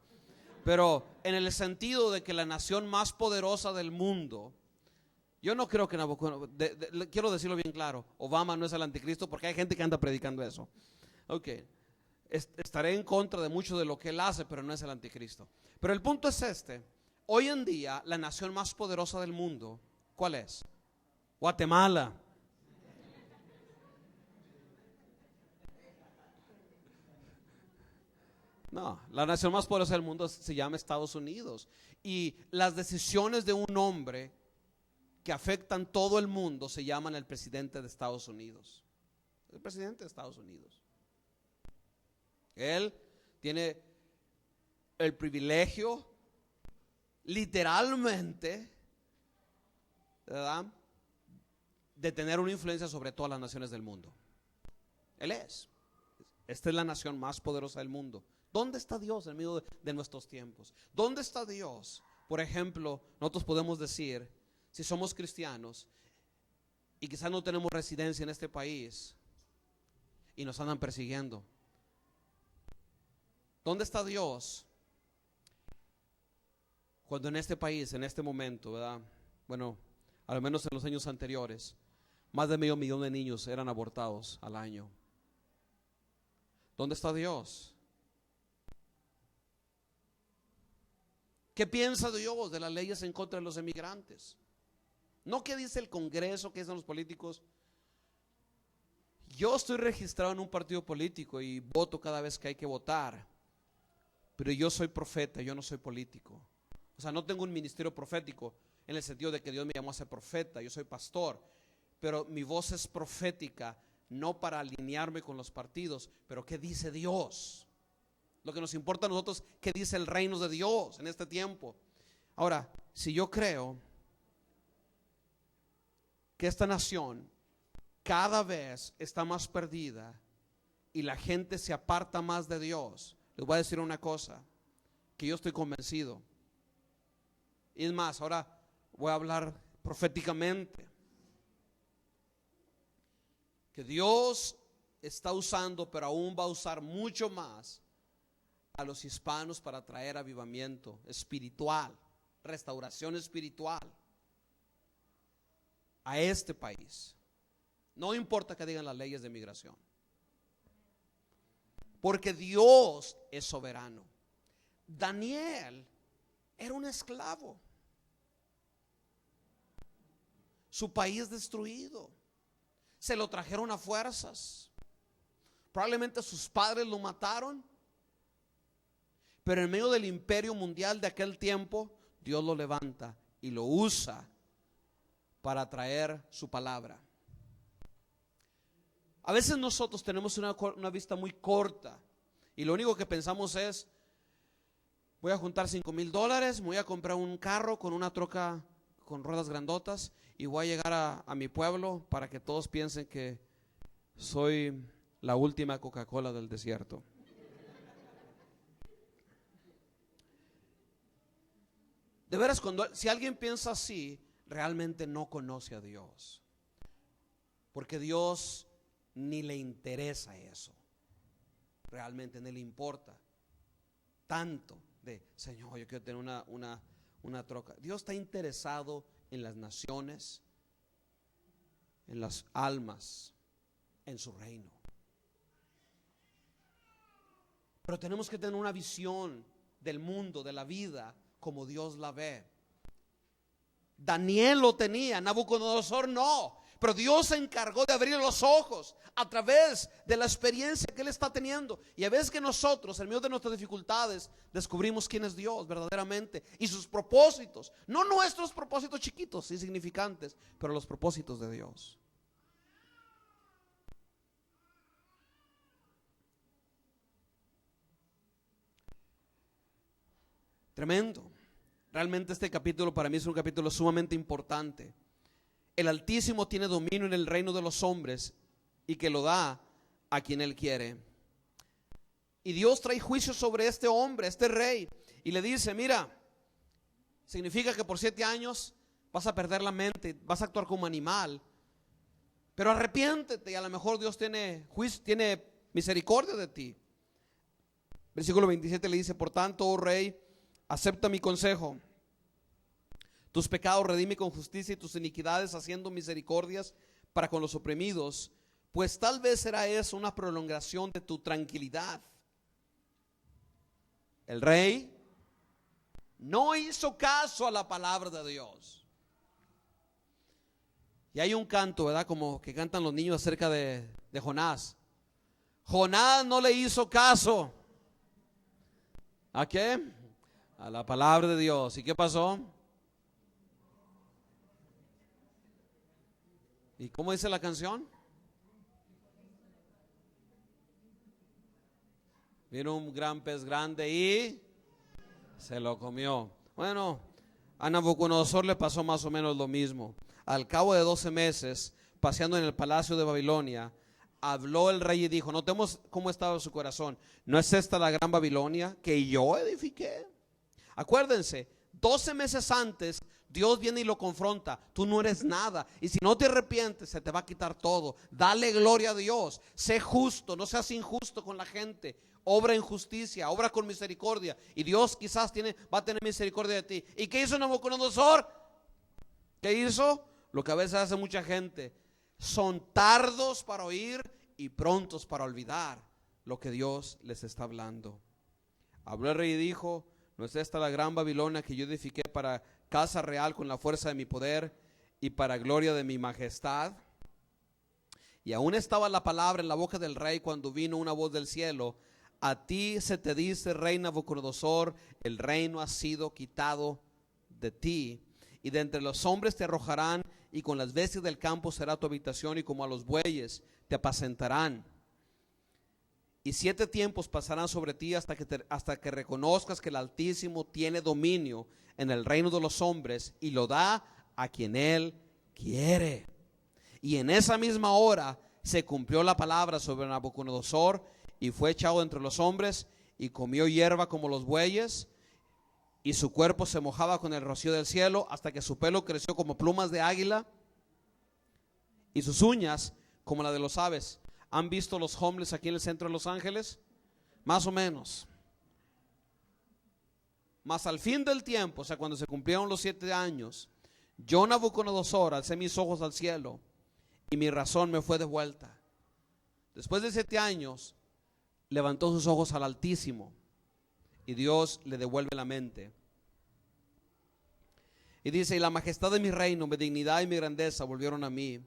Pero en el sentido de que la nación más poderosa del mundo, yo no creo que quiero decirlo bien claro, Obama no es el anticristo, porque hay gente que anda predicando eso. Ok, estaré en contra de mucho de lo que él hace, pero no es el anticristo. Pero el punto es este: hoy en día la nación más poderosa del mundo, ¿cuál es? Guatemala. No, la nación más poderosa del mundo se llama Estados Unidos. Y las decisiones de un hombre que afectan todo el mundo se llaman el presidente de Estados Unidos. El presidente de Estados Unidos. Él tiene el privilegio, literalmente, ¿verdad?, de tener una influencia sobre todas las naciones del mundo. Él es. Esta es la nación más poderosa del mundo. ¿Dónde está Dios en medio de nuestros tiempos? ¿Dónde está Dios? Por ejemplo, nosotros podemos decir, si somos cristianos y quizás no tenemos residencia en este país y nos andan persiguiendo, ¿dónde está Dios cuando en este país, en este momento, ¿verdad? Bueno, al menos en los años anteriores, más de 500,000 de niños eran abortados al año? ¿Dónde está Dios? ¿Qué piensa Dios de las leyes en contra de los emigrantes? No qué dice el Congreso, qué dicen los políticos. Yo estoy registrado en un partido político y voto cada vez que hay que votar, pero yo soy profeta, yo no soy político. O sea, no tengo un ministerio profético en el sentido de que Dios me llamó a ser profeta. Yo soy pastor, pero mi voz es profética, no para alinearme con los partidos, pero ¿qué dice Dios? Lo que nos importa a nosotros, ¿qué dice el reino de Dios en este tiempo? Ahora, si yo creo que esta nación cada vez está más perdida y la gente se aparta más de Dios, les voy a decir una cosa que yo estoy convencido. Y es más, ahora voy a hablar proféticamente, que Dios está usando, pero aún va a usar mucho más a los hispanos para traer avivamiento espiritual, restauración espiritual a este país. No importa que digan las leyes de migración. porque Dios es soberano. Daniel era un esclavo, su país destruido, se lo trajeron a fuerzas, probablemente sus padres lo mataron, pero en medio del imperio mundial de aquel tiempo, Dios lo levanta y lo usa para traer su palabra. A veces nosotros tenemos una vista muy corta y lo único que pensamos es: voy a juntar $5,000, voy a comprar un carro con una troca con ruedas grandotas y voy a llegar a mi pueblo para que todos piensen que soy la última Coca-Cola del desierto. De veras, si alguien piensa así, realmente no conoce a Dios, porque Dios ni le interesa eso, realmente ni le importa tanto de: Señor, yo quiero tener una troca. Dios está interesado en las naciones, en las almas, en su reino. Pero tenemos que tener una visión del mundo, de la vida, como Dios la ve. Daniel lo tenía, Nabucodonosor no, pero Dios se encargó de abrir los ojos a través de la experiencia que él está teniendo. Y a veces que nosotros, en medio de nuestras dificultades, descubrimos quién es Dios verdaderamente y sus propósitos, no nuestros propósitos chiquitos, insignificantes, pero los propósitos de Dios. Tremendo. Realmente este capítulo para mí es un capítulo sumamente importante. El Altísimo tiene dominio en el reino de los hombres y que lo da a quien Él quiere. Y Dios trae juicio sobre este hombre, este rey, y le dice: mira, significa que por 7 años vas a perder la mente, vas a actuar como animal, pero arrepiéntete y a lo mejor Dios tiene misericordia de ti. Versículo 27 le dice: por tanto, oh rey, acepta mi consejo. Tus pecados redime con justicia y tus iniquidades haciendo misericordias para con los oprimidos, pues tal vez será eso una prolongación de tu tranquilidad. El rey no hizo caso a la palabra de Dios. Y hay un canto, ¿verdad? Como que cantan los niños acerca de Jonás. Jonás no le hizo caso. ¿A qué? A la palabra de Dios. ¿Y qué pasó? ¿Y cómo dice la canción? Vino un gran pez grande y se lo comió. Bueno, a Nabucodonosor le pasó más o menos lo mismo. Al cabo de 12 meses, paseando en el palacio de Babilonia, habló el rey y dijo: notemos cómo estaba su corazón. ¿No es esta la gran Babilonia que yo edifiqué? Acuérdense, 12 meses antes Dios viene y lo confronta: tú no eres nada, y si no te arrepientes se te va a quitar todo. Dale gloria a Dios, sé justo, no seas injusto con la gente, obra en justicia, obra con misericordia, y Dios quizás va a tener misericordia de ti. ¿Y qué hizo Nabucodonosor? ¿Qué hizo? Lo que a veces hace mucha gente: son tardos para oír y prontos para olvidar lo que Dios les está hablando. Habló el rey y dijo: ¿no es esta la gran Babilonia que yo edifiqué para casa real con la fuerza de mi poder y para gloria de mi majestad? Y aún estaba la palabra en la boca del rey cuando vino una voz del cielo: a ti se te dice, rey Nabucodonosor, el reino ha sido quitado de ti, y de entre los hombres te arrojarán, y con las bestias del campo será tu habitación, y como a los bueyes te apacentarán. Y 7 tiempos pasarán sobre ti hasta que reconozcas que el Altísimo tiene dominio en el reino de los hombres y lo da a quien Él quiere. Y en esa misma hora se cumplió la palabra sobre Nabucodonosor, y fue echado entre los hombres y comió hierba como los bueyes, y su cuerpo se mojaba con el rocío del cielo hasta que su pelo creció como plumas de águila y sus uñas como la de los aves. ¿Han visto los homeless aquí en el centro de Los Ángeles? Más o menos. Mas al fin del tiempo, o sea, cuando se cumplieron los 7 años, yo, Nabucodonosor, alcé mis ojos al cielo y mi razón me fue devuelta. Después de 7 años, levantó sus ojos al Altísimo y Dios le devuelve la mente. Y dice: y la majestad de mi reino, mi dignidad y mi grandeza volvieron a mí,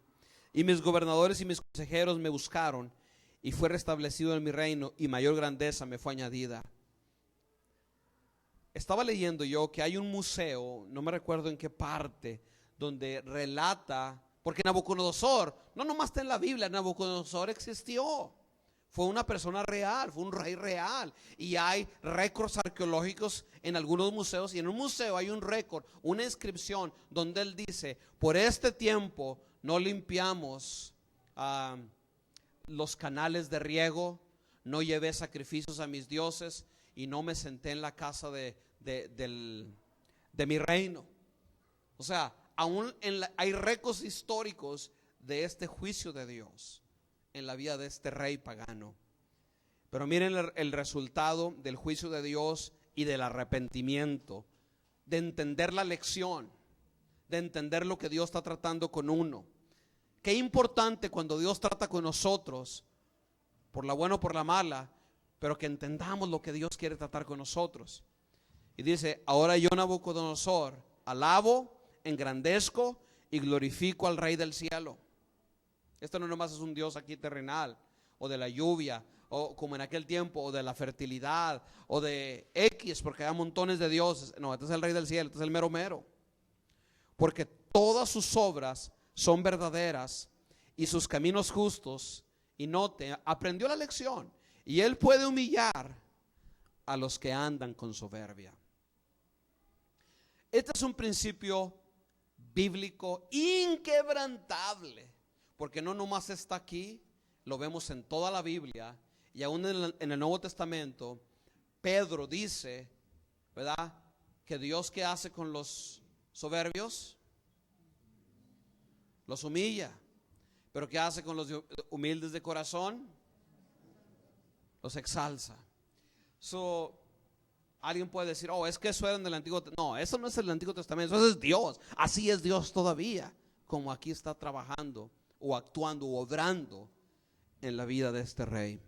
y mis gobernadores y mis consejeros me buscaron, y fue restablecido en mi reino, y mayor grandeza me fue añadida. Estaba leyendo yo que hay un museo, no me recuerdo en qué parte, donde relata, porque Nabucodonosor no nomás está en la Biblia, Nabucodonosor existió. Fue una persona real, fue un rey real. Y hay récords arqueológicos en algunos museos. Y en un museo hay un récord, una inscripción donde él dice: por este tiempo no limpiamos los canales de riego, no llevé sacrificios a mis dioses y no me senté en la casa de mi reino. O sea, aún hay récords históricos de este juicio de Dios en la vida de este rey pagano. Pero miren el resultado del juicio de Dios y del arrepentimiento, de entender la lección, de entender lo que Dios está tratando con uno. Qué importante cuando Dios trata con nosotros, por la buena o por la mala, pero que entendamos lo que Dios quiere tratar con nosotros. Y dice: ahora yo, Nabucodonosor, alabo, engrandezco y glorifico al Rey del cielo. Esto no nomás es un Dios aquí terrenal, o de la lluvia, o como en aquel tiempo, o de la fertilidad, o de X, porque hay montones de dioses. No, este es el Rey del cielo, este es el mero mero. Porque todas sus obras son verdaderas y sus caminos justos. Y note, aprendió la lección, y él puede humillar a los que andan con soberbia. Este es un principio bíblico inquebrantable, porque no nomás está aquí, lo vemos en toda la Biblia, y aún en el Nuevo Testamento. Pedro dice, ¿verdad?, que Dios, ¿qué hace con los soberbios? Los humilla. Pero ¿qué hace con los humildes de corazón? Los exalza. Alguien puede decir: oh, es que eso era en el Antiguo Testamento. No, eso no es el Antiguo Testamento, eso es Dios. Así es Dios todavía, como aquí está trabajando o actuando o obrando en la vida de este rey.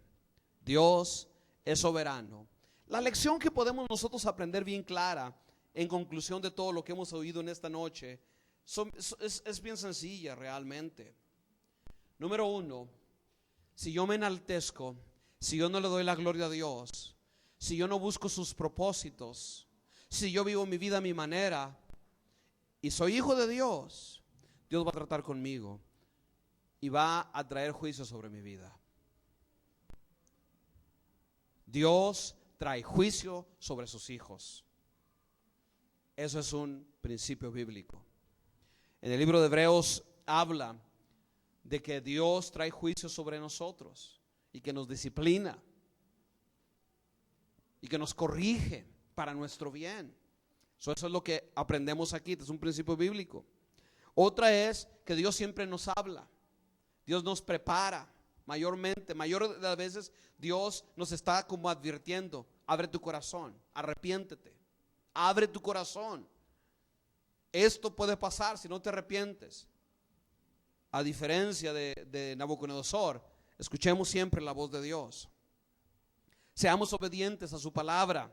Dios es soberano. La lección que podemos nosotros aprender bien clara, en conclusión de todo lo que hemos oído en esta noche, es bien sencilla realmente. Número uno: si yo me enaltezco, si yo no le doy la gloria a Dios, si yo no busco sus propósitos, si yo vivo mi vida a mi manera y soy hijo de Dios, Dios va a tratar conmigo y va a traer juicio sobre mi vida. Dios trae juicio sobre sus hijos. Eso es un principio bíblico. En el libro de Hebreos habla de que Dios trae juicio sobre nosotros y que nos disciplina y que nos corrige para nuestro bien. Eso es lo que aprendemos aquí. Este es un principio bíblico. Otra es que Dios siempre nos habla. Dios nos prepara mayormente. Mayor de las veces Dios nos está como advirtiendo: abre tu corazón, arrepiéntete, abre tu corazón. Esto puede pasar si no te arrepientes. A diferencia de Nabucodonosor, escuchemos siempre la voz de Dios. Seamos obedientes a su palabra.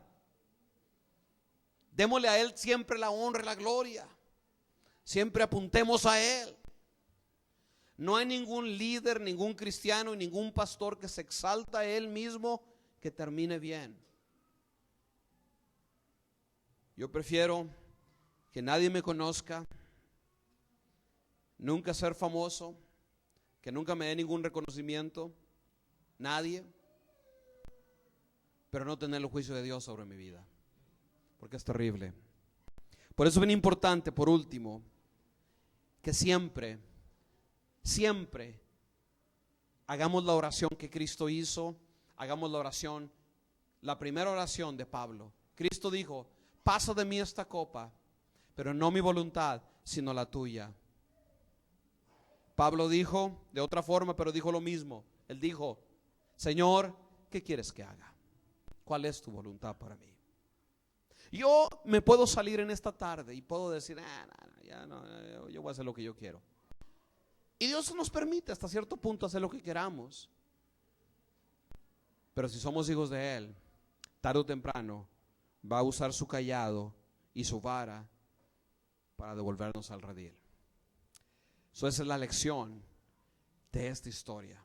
Démosle a Él siempre la honra y la gloria. Siempre apuntemos a Él. No hay ningún líder, ningún cristiano y ningún pastor que se exalta a Él mismo que termine bien. Yo prefiero que nadie me conozca, nunca ser famoso, que nunca me dé ningún reconocimiento, nadie, pero no tener el juicio de Dios sobre mi vida, porque es terrible. Por eso es bien importante, por último, que siempre hagamos la oración que Cristo hizo. Hagamos la oración, la primera oración de Pablo. Cristo dijo: pasa de mí esta copa, pero no mi voluntad, sino la tuya. Pablo dijo de otra forma, pero dijo lo mismo. Él dijo: Señor, ¿qué quieres que haga? ¿Cuál es tu voluntad para mí? Yo me puedo salir en esta tarde y puedo decir: yo voy a hacer lo que yo quiero. Y Dios nos permite hasta cierto punto hacer lo que queramos. Pero si somos hijos de Él, tarde o temprano va a usar su cayado y su vara para devolvernos al redil. Esa es la lección de esta historia.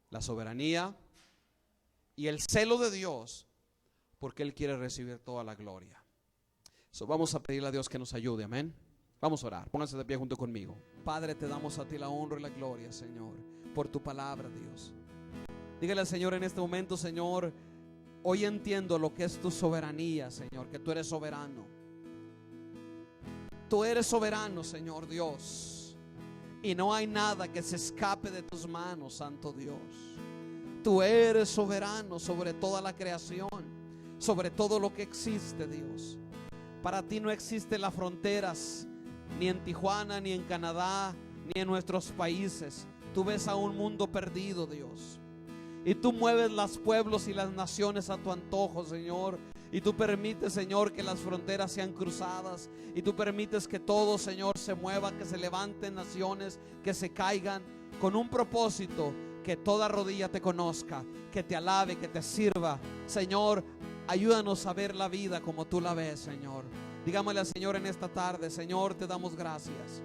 La soberanía y el celo de Dios, porque Él quiere recibir toda la gloria. Vamos a pedirle a Dios que nos ayude, amén. Vamos a orar, pónganse de pie junto conmigo. Padre, te damos a ti la honra y la gloria, Señor, por tu palabra, Dios. Dígale al Señor en este momento: Señor, hoy entiendo lo que es tu soberanía, Señor, que tú eres soberano. Tú eres soberano, Señor Dios, y no hay nada que se escape de tus manos, Santo Dios. Tú eres soberano sobre toda la creación, sobre todo lo que existe, Dios. Para ti no existen las fronteras, ni en Tijuana, ni en Canadá, ni en nuestros países. Tú ves a un mundo perdido, Dios, y tú mueves los pueblos y las naciones a tu antojo, Señor. Y tú permites, Señor, que las fronteras sean cruzadas. Y tú permites que todo, Señor, se mueva, que se levanten naciones, que se caigan, con un propósito: que toda rodilla te conozca, que te alabe, que te sirva. Señor, ayúdanos a ver la vida como tú la ves, Señor. Dígamele al Señor en esta tarde: Señor, te damos gracias.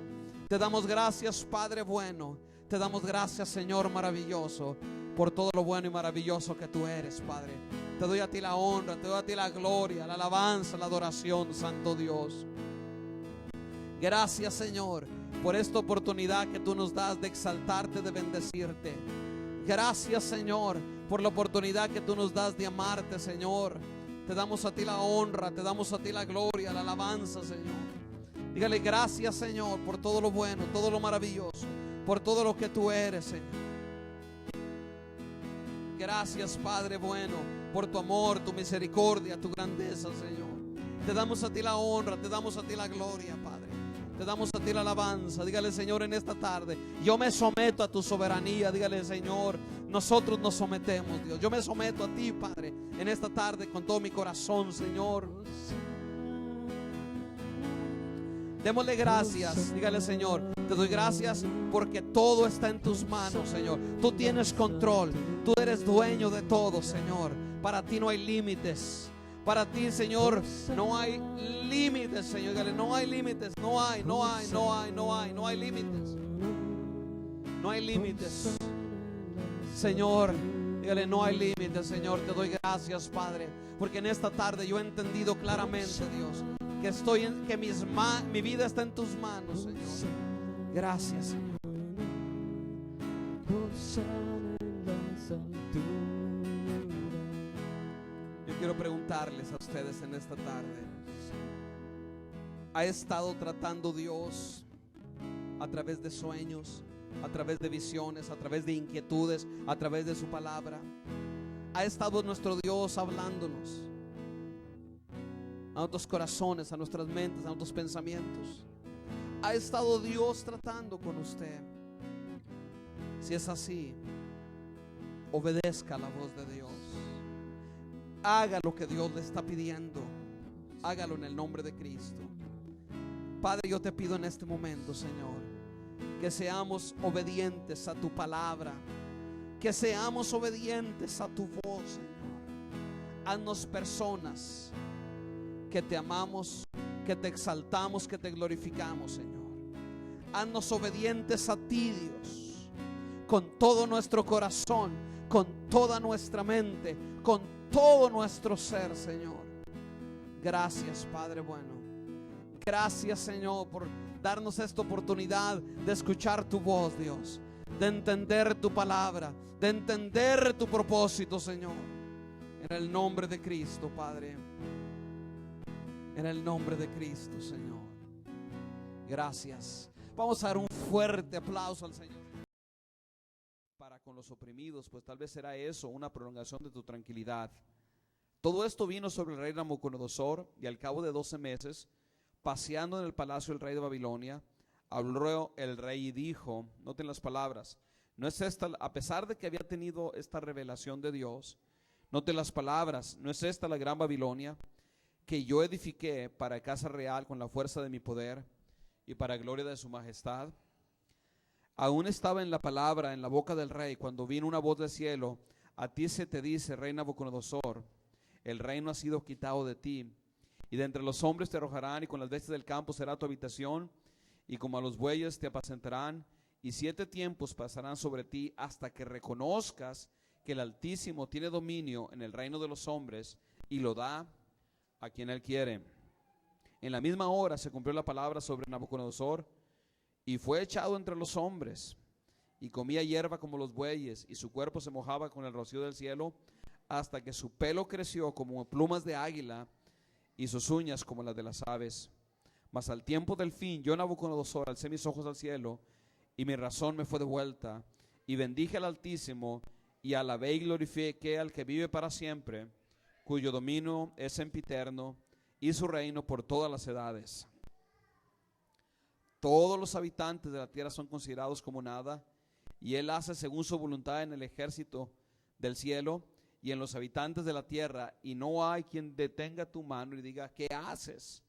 Te damos gracias, Padre bueno. Te damos gracias, Señor maravilloso, por todo lo bueno y maravilloso que tú eres, Padre. Te doy a ti la honra, te doy a ti la gloria, la alabanza, la adoración, Santo Dios. Gracias, Señor, por esta oportunidad que tú nos das de exaltarte, de bendecirte. Gracias, Señor, por la oportunidad que tú nos das de amarte, Señor. Te damos a ti la honra, te damos a ti la gloria, la alabanza, Señor. Dígale gracias, Señor, por todo lo bueno, todo lo maravilloso, por todo lo que tú eres, Señor. Gracias, Padre bueno, por tu amor, tu misericordia, tu grandeza, Señor. Te damos a ti la honra, te damos a ti la gloria, Padre. Te damos a ti la alabanza. Dígale, Señor, en esta tarde: yo me someto a tu soberanía. Dígale, Señor, nosotros nos sometemos, Dios. Yo me someto a ti, Padre, en esta tarde con todo mi corazón, Señor. Démosle gracias. Dígale, Señor, te doy gracias porque todo está en tus manos, Señor. Tú tienes control. Tú eres dueño de todo, Señor. Para ti no hay límites. Para ti, Señor, no hay límites, Señor. Dígale, no hay límites. No hay límites. No hay límites. Señor, dígale, no hay límites, Señor. Te doy gracias, Padre, porque en esta tarde yo he entendido claramente, Dios, que mi vida está en tus manos, Señor. Gracias, Señor. Yo quiero preguntarles a ustedes en esta tarde: ¿ha estado tratando Dios a través de sueños, a través de visiones, a través de inquietudes, a través de su palabra? ¿Ha estado nuestro Dios hablándonos a nuestros corazones, a nuestras mentes, a nuestros pensamientos? ¿Ha estado Dios tratando con usted? Si es así, obedezca la voz de Dios. Haga lo que Dios le está pidiendo. Hágalo en el nombre de Cristo. Padre, yo te pido en este momento, Señor, que seamos obedientes a tu palabra, que seamos obedientes a tu voz, Señor. Haznos personas que te amamos, que te exaltamos, que te glorificamos, Señor. Haznos obedientes a ti, Dios, con todo nuestro corazón, con toda nuestra mente, con todo nuestro ser, Señor. Gracias, Padre bueno. Gracias, Señor, por darnos esta oportunidad de escuchar tu voz, Dios, de entender tu palabra, de entender tu propósito, Señor. En el nombre de Cristo, Padre. En el nombre de Cristo, Señor. Gracias. Vamos a dar un fuerte aplauso al Señor. Para con los oprimidos, pues tal vez será eso, una prolongación de tu tranquilidad. Todo esto vino sobre el rey Nabucodonosor, y al cabo de 12 meses, paseando en el palacio del rey de Babilonia, habló el rey y dijo, noten las palabras, no es esta, a pesar de que había tenido esta revelación de Dios, noten las palabras, no es esta la gran Babilonia que yo edifiqué para casa real con la fuerza de mi poder y para gloria de su majestad. Aún estaba en la palabra en la boca del rey cuando vino una voz del cielo: a ti se te dice, rey Nabucodonosor, el reino ha sido quitado de ti, y de entre los hombres te arrojarán, y con las bestias del campo será tu habitación, y como a los bueyes te apacentarán, y 7 tiempos pasarán sobre ti hasta que reconozcas que el Altísimo tiene dominio en el reino de los hombres y lo da a quien él quiere. En la misma hora se cumplió la palabra sobre Nabucodonosor, y fue echado entre los hombres, y comía hierba como los bueyes, y su cuerpo se mojaba con el rocío del cielo, hasta que su pelo creció como plumas de águila, y sus uñas como las de las aves. Mas al tiempo del fin, yo Nabucodonosor alcé mis ojos al cielo, y mi razón me fue devuelta, y bendije al Altísimo, y alabé y glorifiqué al que vive para siempre, cuyo dominio es sempiterno, y su reino por todas las edades. Todos los habitantes de la tierra son considerados como nada, y él hace según su voluntad en el ejército del cielo y en los habitantes de la tierra, y no hay quien detenga tu mano y diga, ¿qué haces?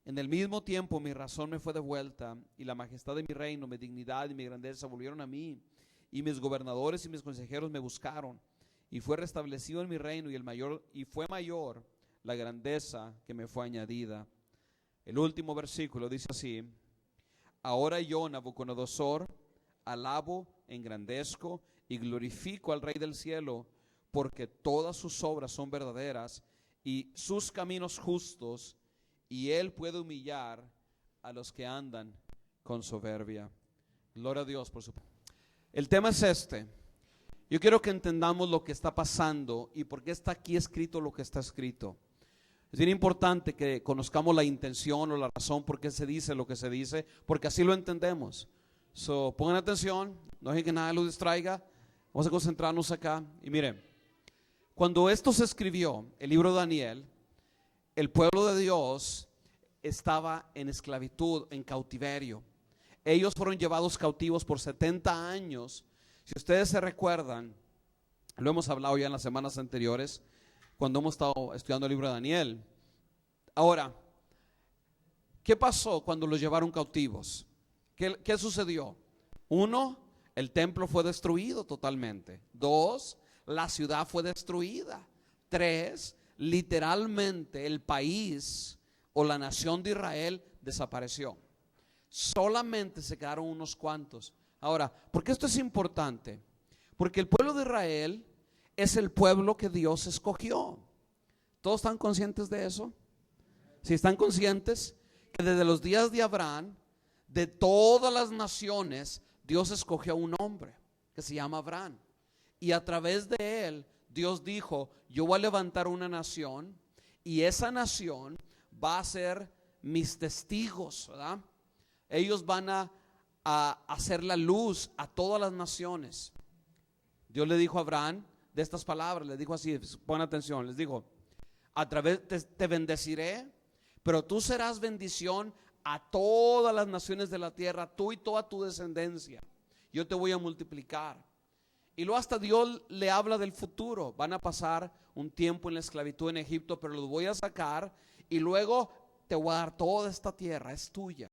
En el mismo tiempo mi razón me fue devuelta, y la majestad de mi reino, mi dignidad y mi grandeza volvieron a mí, y mis gobernadores y mis consejeros me buscaron, y fue restablecido en mi reino, y fue mayor la grandeza que me fue añadida. El último versículo dice así: ahora yo, Nabucodonosor, alabo, engrandezco y glorifico al Rey del cielo, porque todas sus obras son verdaderas y sus caminos justos, y él puede humillar a los que andan con soberbia. Gloria a Dios por su... El tema es este. Yo quiero que entendamos lo que está pasando y por qué está aquí escrito lo que está escrito. Es bien importante que conozcamos la intención o la razón por qué se dice lo que se dice, porque así lo entendemos. Pongan atención, no dejen que nada los distraiga. Vamos a concentrarnos acá. Y miren, cuando esto se escribió, el libro de Daniel, el pueblo de Dios estaba en esclavitud, en cautiverio. Ellos fueron llevados cautivos por 70 años. Si ustedes se recuerdan, lo hemos hablado ya en las semanas anteriores, cuando hemos estado estudiando el libro de Daniel. Ahora, ¿qué pasó cuando los llevaron cautivos? ¿Qué sucedió? 1, el templo fue destruido totalmente. 2, la ciudad fue destruida. 3, literalmente el país o la nación de Israel desapareció. Solamente se quedaron unos cuantos. Ahora, ¿por qué esto es importante? Porque el pueblo de Israel es el pueblo que Dios escogió. ¿Todos están conscientes de eso? Si están conscientes que desde los días de Abraham, de todas las naciones, Dios escogió a un hombre que se llama Abraham, y a través de él Dios dijo: yo voy a levantar una nación, y esa nación va a ser mis testigos, ¿verdad? Ellos van a hacer la luz a todas las naciones. Dios le dijo a Abraham de estas palabras, le dijo así, pon atención, les dijo: a través te bendeciré, pero tú serás bendición a todas las naciones de la tierra, tú y toda tu descendencia. Yo te voy a multiplicar. Y luego hasta Dios le habla del futuro. Van a pasar un tiempo en la esclavitud en Egipto, pero los voy a sacar, y luego te voy a dar toda esta tierra, es tuya.